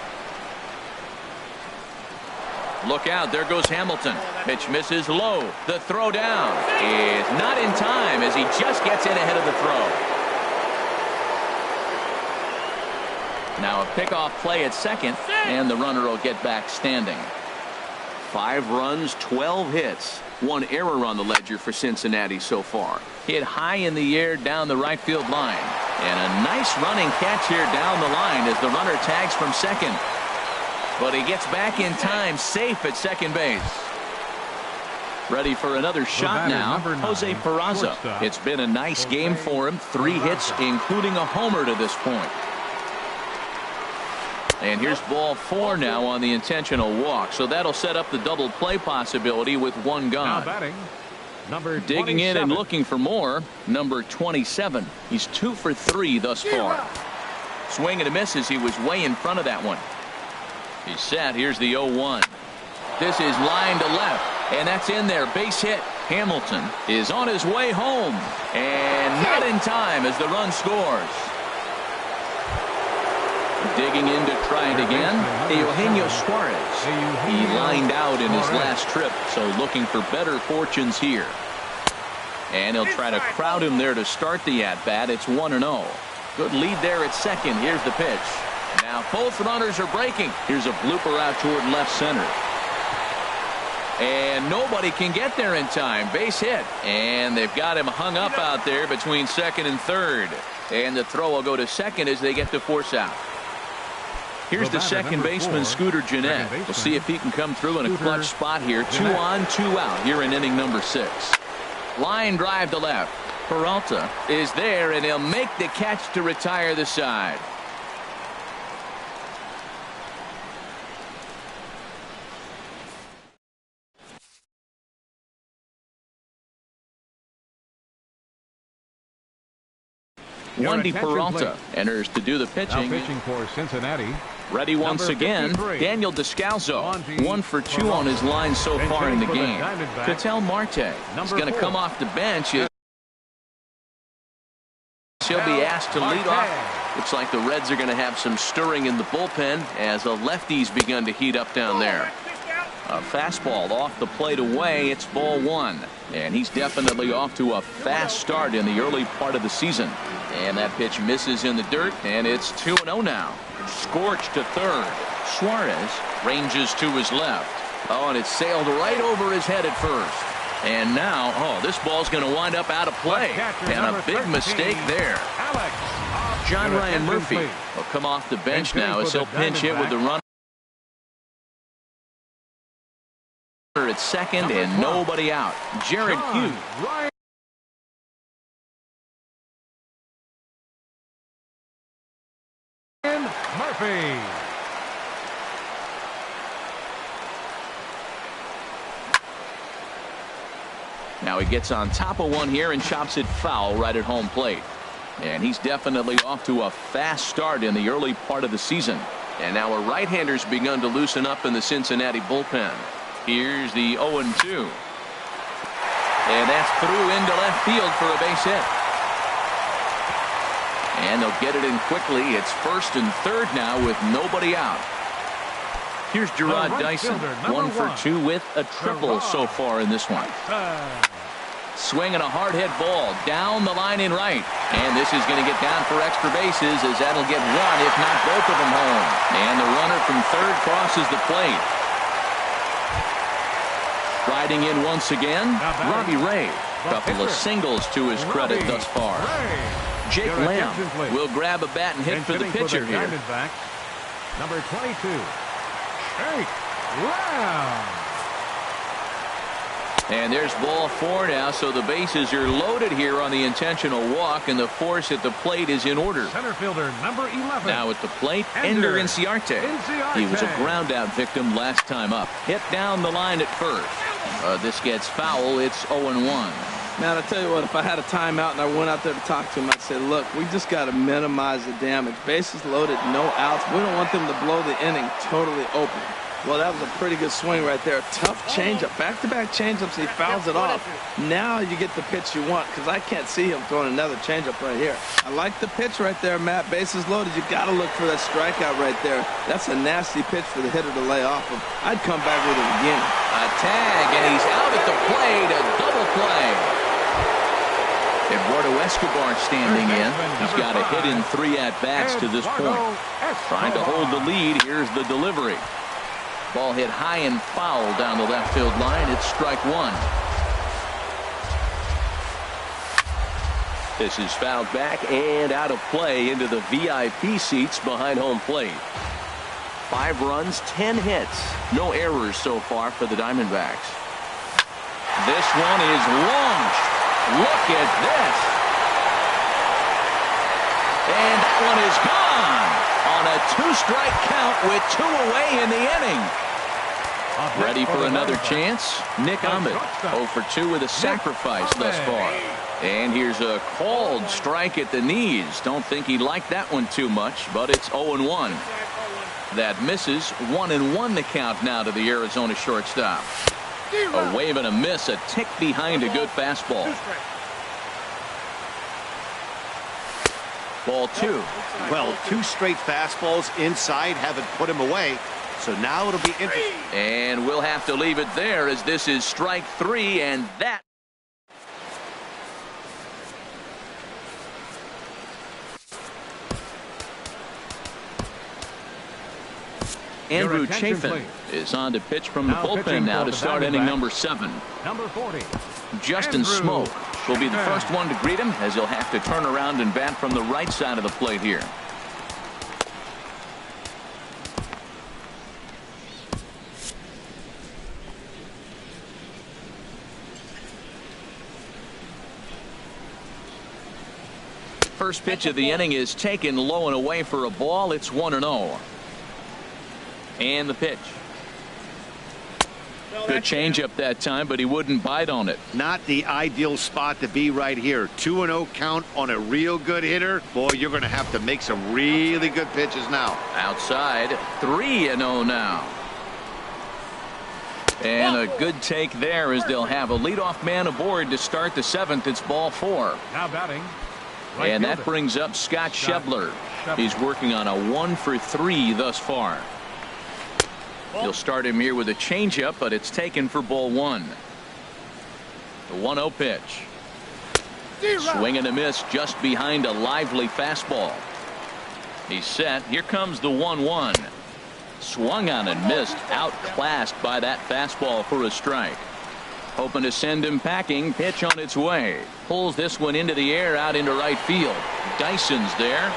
[SPEAKER 1] Look out, there goes Hamilton. Pitch misses low. The throw down is not in time as he just gets in ahead of the throw. Now a pickoff play at second, and the runner will get back standing. 5 runs, 12 hits. 1 error on the ledger for Cincinnati so far. Hit high in the air down the right field line. And a nice running catch here down the line as the runner tags from second. But he gets back in time, safe at second base. Ready for another shot now, Jose Peraza. It's been a nice game for him. 3 hits, including a homer to this point. And here's ball 4 now on the intentional walk. So that'll set up the double play possibility with one
[SPEAKER 2] Now
[SPEAKER 1] gone.
[SPEAKER 2] batting, number
[SPEAKER 1] Digging in and
[SPEAKER 2] 27.
[SPEAKER 1] looking for more, number 27. He's 2 for 3 thus far. Swing and a miss as he was way in front of that one. He's set. Here's the 0-1. This is line to left, and that's in there. Base hit. Hamilton is on his way home, and not in time as the run scores. Digging in to try it again, Eugenio Suarez. He lined out in his last trip, so looking for better fortunes here. And he'll try to crowd him there to start the at-bat. It's 1-0. Good lead there at second. Here's the pitch. Now both runners are breaking. Here's a blooper out toward left center. And nobody can get there in time. Base hit. And they've got him hung up out there between second and third. And the throw will go to second as they get to force out. Here's the second baseman, Scooter Gennett. We'll see if he can come through in a clutch spot here. 2 on, 2 out here in inning number 6. Line drive to left. Peralta is there, and he'll make the catch to retire the side. Wendy Peralta enters to do the pitching.
[SPEAKER 2] Now pitching for Cincinnati.
[SPEAKER 1] Ready once again, Daniel Descalso. 1 for 2 on his line so far in the game. Ketel Marte is going to come off the bench. She'll be asked to lead off. Looks like the Reds are going to have some stirring in the bullpen as the lefty's begun to heat up down there. A fastball off the plate away. It's ball 1. And he's definitely off to a fast start in the early part of the season. And that pitch misses in the dirt, and it's 2-0 now. Scorched to third. Suarez ranges to his left. Oh, and it sailed right over his head at first. And now, this ball's going to wind up out of play. And a big mistake there. John Ryan Murphy will come off the bench now as he'll pinch hit with the runner at second and nobody out. Jared Hughes.
[SPEAKER 2] Murphy.
[SPEAKER 1] Now he gets on top of one here and chops it foul right at home plate. And he's definitely off to a fast start in the early part of the season. And now a right-hander's begun to loosen up in the Cincinnati bullpen. Here's the 0-2. And that's through into left field for a base hit. And they'll get it in quickly. It's first and third now with nobody out. Here's Gerard Dyson. 1 for 2 with a triple so far in this one. Swinging a hard hit ball down the line in right. And this is going to get down for extra bases as that'll get one, if not both of them home. And the runner from third crosses the plate. Riding in once again, Robbie Ray. Couple of singles to his credit thus far. Jake Lamb will grab a bat and hit for the pitcher here.
[SPEAKER 2] Number 22, Jake Lamb.
[SPEAKER 1] And there's ball 4 now, so the bases are loaded here on the intentional walk, and the force at the plate is in order.
[SPEAKER 2] Center fielder, number 11.
[SPEAKER 1] Now at the plate, Ender Inciarte. He was a ground-out victim last time up. Hit down the line at first. This gets foul. It's 0-1.
[SPEAKER 3] Man, I tell you what, if I had a timeout and I went out there to talk to him, I'd say, look, we just got to minimize the damage. Bases loaded, no outs. We don't want them to blow the inning totally open. Well, that was a pretty good swing right there. Tough changeup. Back-to-back changeups. He fouls it off. Now you get the pitch you want because I can't see him throwing another changeup right here. I like the pitch right there, Matt. Bases loaded. You got to look for that strikeout right there. That's a nasty pitch for the hitter to lay off of. I'd come back with it again.
[SPEAKER 1] A tag, and he's out at the plate. A double play. Eduardo Escobar standing in. He's got a hit in 3 at-bats to this point. Trying to hold the lead. Here's the delivery. Ball hit high and foul down the left field line. It's strike 1. This is fouled back and out of play into the VIP seats behind home plate. 5 runs, 10 hits. No errors so far for the Diamondbacks. This one is launched. Look at this. And that one is gone. on a 2-strike count with 2 away in the inning. Ready for another chance? Nick Ahmed, 0 for 2 with a sacrifice thus far. And here's a called strike at the knees. Don't think he liked that one too much, but it's 0-1. That misses. 1-1 the count now to the Arizona shortstop. A wave and a miss, a tick behind a good fastball. Ball 2.
[SPEAKER 4] Well, 2 straight fastballs inside haven't put him away. So now it'll be interesting.
[SPEAKER 1] And we'll have to leave it there as this is strike 3, and that. Andrew Chafin is on to pitch from the bullpen now to start inning number 7.
[SPEAKER 2] Number 40.
[SPEAKER 1] Justin Smoke will be the first one to greet him as he'll have to turn around and bat from the right side of the plate here. First pitch of the inning is taken low and away for a ball. It's 1-0. And the pitch. Good changeup that time, but he wouldn't bite on it.
[SPEAKER 4] Not the ideal spot to be right here. 2-0 count on a real good hitter. Boy, you're going to have to make some really good pitches now.
[SPEAKER 1] Outside, 3-0 now. And a good take there as they'll have a leadoff man aboard to start the 7th. It's ball 4.
[SPEAKER 2] Now batting.
[SPEAKER 1] And that brings up Scott Schebler. He's working on a 1 for 3 thus far. He'll start him here with a changeup, but it's taken for ball 1. The 1-0 pitch. Swing and a miss just behind a lively fastball. He's set. Here comes the 1-1. Swung on and missed. Outclassed by that fastball for a strike. Hoping to send him packing. Pitch on its way. Pulls this one into the air out into right field. Dyson's there.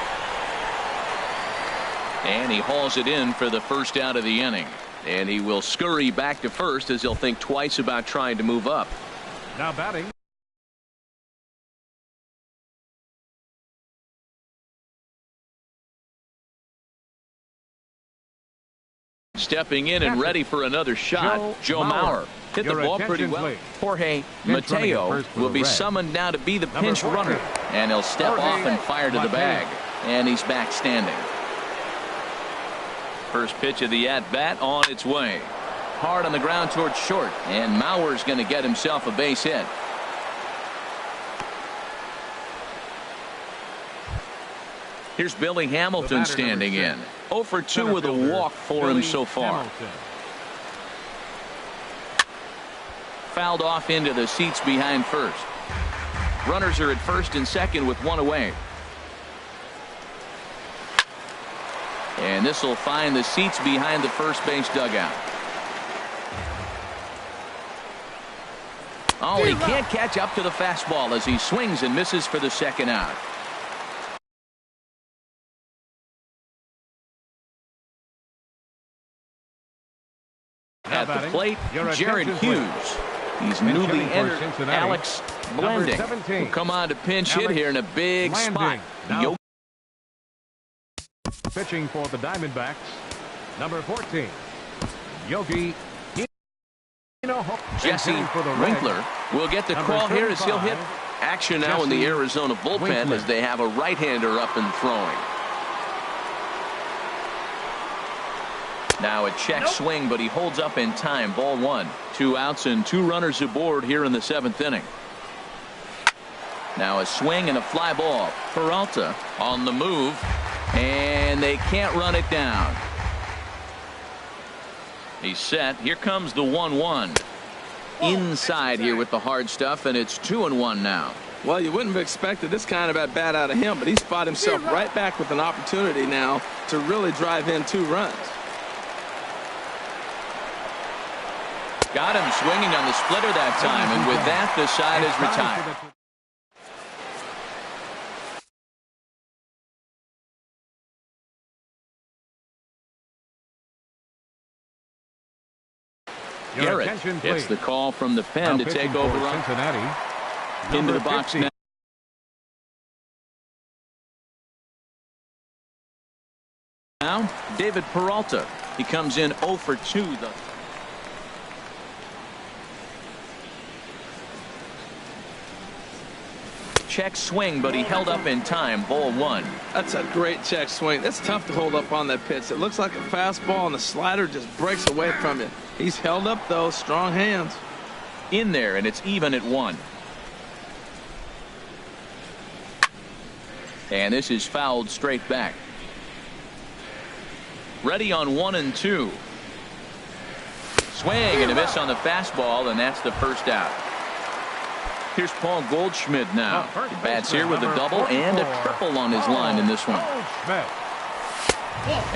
[SPEAKER 1] And he hauls it in for the first out of the inning. And he will scurry back to first as he'll think twice about trying to move up.
[SPEAKER 2] Now batting.
[SPEAKER 1] Stepping in and ready for another shot, Joe Mauer. Hit the ball pretty well. Jorge Mateo will be summoned now to be the pinch runner. And he'll step off and fire to the bag. And he's back standing. First pitch of the at-bat on its way. Hard on the ground towards short. And Mauer's going to get himself a base hit. Here's Billy Hamilton standing in. 0 for 2 with a walk for him so far. Fouled off into the seats behind first. Runners are at first and second with 1 away. And this will find the seats behind the first base dugout. Oh, he can't catch up to the fastball as he swings and misses for the second out. At the plate, Jared Hughes. He's newly entered Alex Blending, who come on to pinch hit here in a big spot.
[SPEAKER 2] Pitching for the Diamondbacks, number 14, Yogi
[SPEAKER 1] Jesse Winkler will get the call here as he'll hit action now in the Arizona bullpen as they have a right-hander up and throwing. Now a check swing, but he holds up in time. Ball 1. 2 outs and 2 runners aboard here in the 7th inning. Now a swing and a fly ball. Peralta on the move, and they can't run it down. He's set. Here comes the 1-1. Inside here with the hard stuff, and it's 2-1 now.
[SPEAKER 3] Well, you wouldn't have expected this kind of at bat out of him, but he's fought himself right back with an opportunity now to really drive in 2 runs.
[SPEAKER 1] Got him swinging on the splitter that time, and with that, the side is retired. Garrett gets the call from the pen to take over
[SPEAKER 2] Cincinnati.
[SPEAKER 1] Into the box now. Now, David Peralta. He comes in 0 for 2. Check swing, but he held up in time. Ball 1.
[SPEAKER 3] That's a great check swing. That's tough to hold up on that pitch. It looks like a fastball, and the slider just breaks away from it. He's held up, though. Strong hands.
[SPEAKER 1] In there, and it's even at 1. And this is fouled straight back. Ready on 1 and 2. Swing and a miss on the fastball, and that's the first out. Here's Paul Goldschmidt now. He bats here with a double and a triple on his line in this one.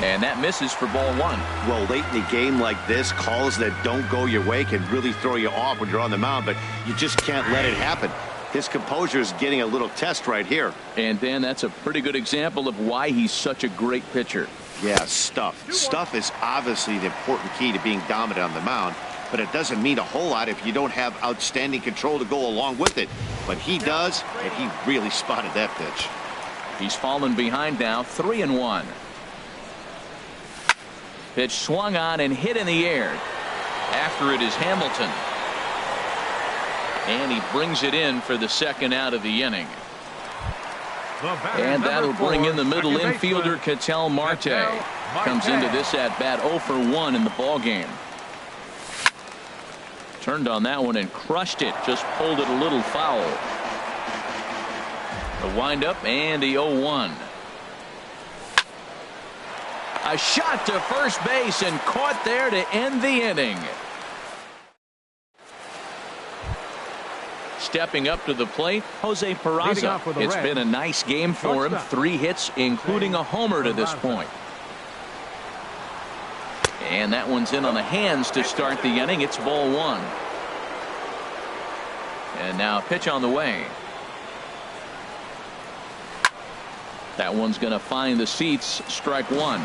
[SPEAKER 1] And that misses for ball 1.
[SPEAKER 4] Well, late in the game like this, calls that don't go your way can really throw you off when you're on the mound, but you just can't let it happen. His composure is getting a little test right here.
[SPEAKER 1] And Dan, that's a pretty good example of why he's such a great pitcher.
[SPEAKER 4] Yeah, stuff. Stuff is obviously the important key to being dominant on the mound, but it doesn't mean a whole lot if you don't have outstanding control to go along with it. But he does, and he really spotted that pitch.
[SPEAKER 1] He's fallen behind now, 3-1. Pitch swung on and hit in the air. After it is Hamilton. And he brings it in for the second out of the inning. And that'll bring in the middle infielder, Ketel Marte. Comes into this at bat 0 for 1 in the ball game. Turned on that one and crushed it. Just pulled it a little foul. The windup and the 0-1. A shot to first base and caught there to end the inning. Stepping up to the plate, Jose Peraza. It's been a nice game for him. 3 hits, including a homer to this point. And that one's in on the hands to start the inning. It's ball 1. And now a pitch on the way. That one's going to find the seats. Strike 1.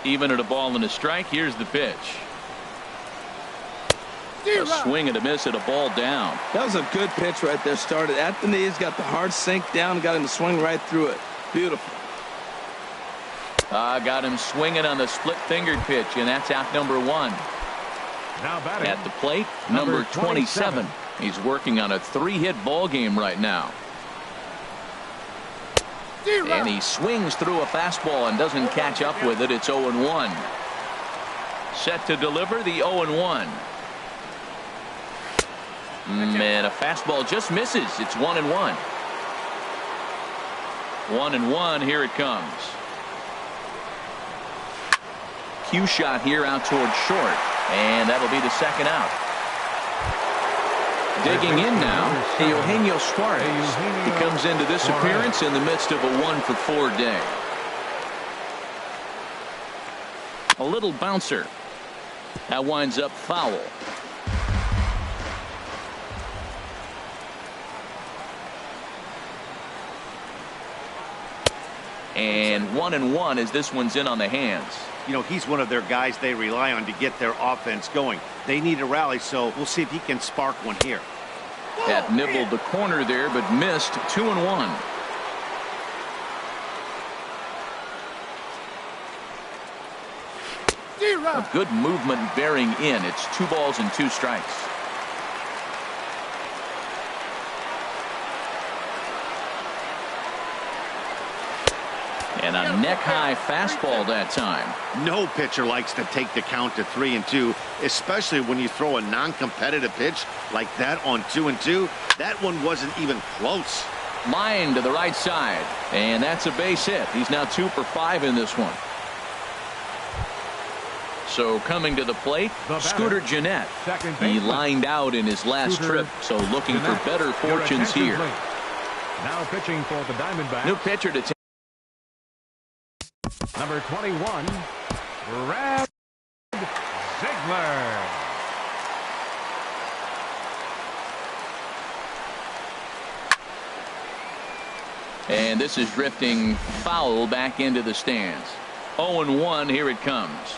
[SPEAKER 1] Even at a ball and a strike. Here's the pitch. A swing and a miss at a ball down.
[SPEAKER 3] That was a good pitch right there. Started at the knees, got the hard sink down, got him to swing right through it. Beautiful.
[SPEAKER 1] Got him swinging on the split-fingered pitch, and that's out number 1.
[SPEAKER 2] Now batting
[SPEAKER 1] at the plate, number 27. He's working on a 3-hit ball game right now. And he swings through a fastball and doesn't catch up with it. It's 0-1. Set to deliver the 0-1. Man, a fastball just misses. It's 1-1. 1-1. Here it comes. Cue shot here out towards short, and that'll be the second out. Digging in now, Eugenio Suarez. He comes into this appearance in the midst of a 1-for-4 day. A little bouncer. That winds up foul. And 1-1 as this one's in on the hands.
[SPEAKER 4] You know, he's one of their guys they rely on to get their offense going. They need a rally, so we'll see if he can spark one here.
[SPEAKER 1] That nibbled the corner there, but missed. 2-1. A good movement bearing in. It's 2 balls and 2 strikes. And a neck-high fastball that time.
[SPEAKER 4] No pitcher likes to take the count to 3-2, especially when you throw a non-competitive pitch like that on 2-2. That one wasn't even close.
[SPEAKER 1] Line to the right side, and that's a base hit. He's now 2 for 5 in this one. So coming to the plate, Scooter Gennett. He lined out in his last trip, so looking for better fortunes here.
[SPEAKER 2] Now pitching for the Diamondbacks.
[SPEAKER 1] New pitcher to
[SPEAKER 2] number 21, Brad Ziegler.
[SPEAKER 1] And this is drifting foul back into the stands. 0-1, here it comes.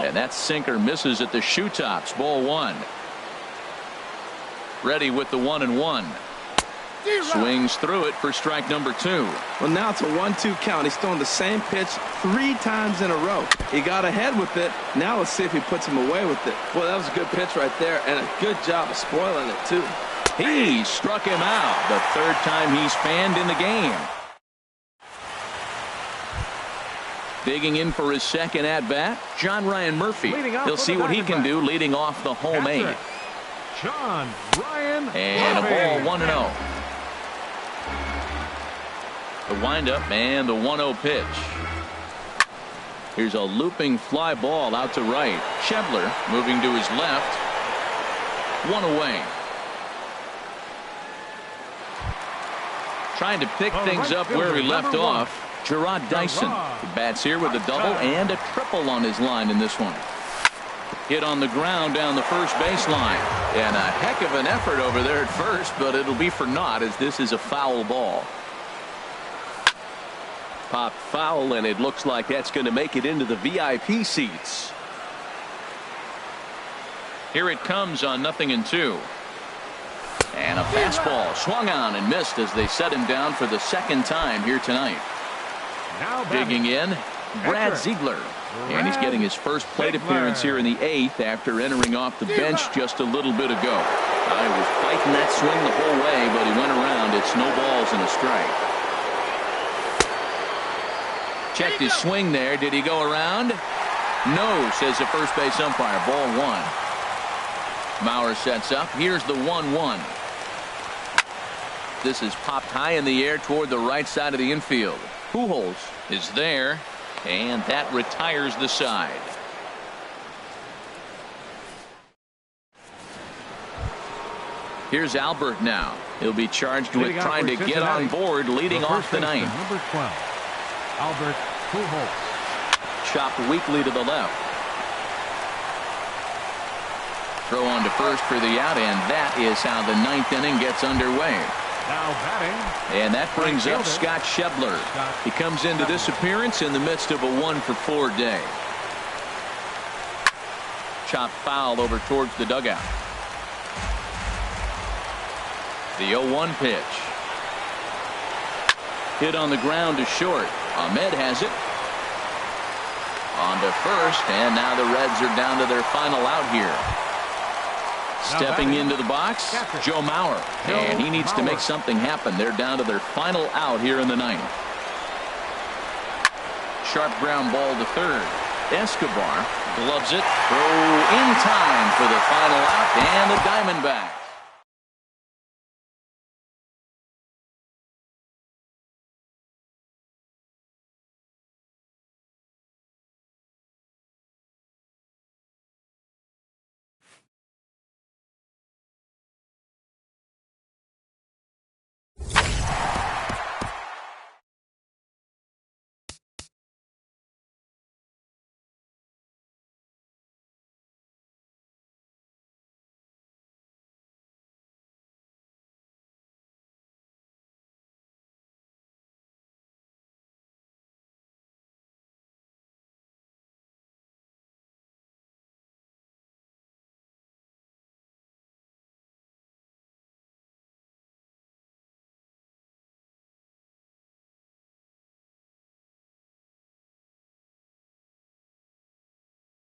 [SPEAKER 1] And that sinker misses at the shoe tops. Ball 1. Ready with the 1-1. Swings through it for strike number 2.
[SPEAKER 3] Well, now it's a 1-2 count. He's throwing the same pitch 3 times in a row. He got ahead with it. Now let's see if he puts him away with it. Well, that was a good pitch right there, and a good job of spoiling it, too.
[SPEAKER 1] He struck him out. The 3rd time he's fanned in the game. Digging in for his 2nd at-bat, John Ryan Murphy. He'll see what he can do leading off the home 8.
[SPEAKER 2] John Ryan
[SPEAKER 1] and
[SPEAKER 2] Murphy.
[SPEAKER 1] A ball 1-0. The windup and the 1-0 pitch. Here's a looping fly ball out to right. Schebler moving to his left. 1 away. Trying to pick things up where he left off. Gerard Dyson. He bats here with a double and a triple on his line in this one. Hit on the ground down the first baseline. And a heck of an effort over there at first, but it'll be for naught as this is a foul ball.
[SPEAKER 5] Popped foul, and it looks like that's going to make it into the VIP seats.
[SPEAKER 1] Here it comes on 0-2. And a fastball swung on and missed as they set him down for the 2nd time here tonight.
[SPEAKER 2] Now
[SPEAKER 1] digging in, Brad Ziegler. And he's getting his first plate appearance here in the 8th after entering off the bench just a little bit ago. I was fighting that swing the whole way, but he went around. It's no balls and a strike. Checked his swing there. Did he go around? No, says the first base umpire. Ball 1. Mauer sets up. Here's the 1-1. This is popped high in the air toward the right side of the infield. Pujols is there, and that retires the side. Here's Albert now. He'll be charged with trying to get on board leading off the 9th.
[SPEAKER 2] Number 12, Albert Pujols.
[SPEAKER 1] Chopped weakly to the left. Throw on to first for the out, and that is how the 9th inning gets underway.
[SPEAKER 2] Now batting.
[SPEAKER 1] And that brings up Scott Schebler. He comes into this appearance in the midst of a 1-for-4 day. Chopped foul over towards the dugout. The 0-1 pitch. Hit on the ground to short. Ahmed has it. On to first, and now the Reds are down to their final out here. Stepping into the box, Joe Mauer. And he needs to make something happen. They're down to their final out here in the 9th. Sharp ground ball to third. Escobar gloves it. Throw in time for the final out, and the Diamondbacks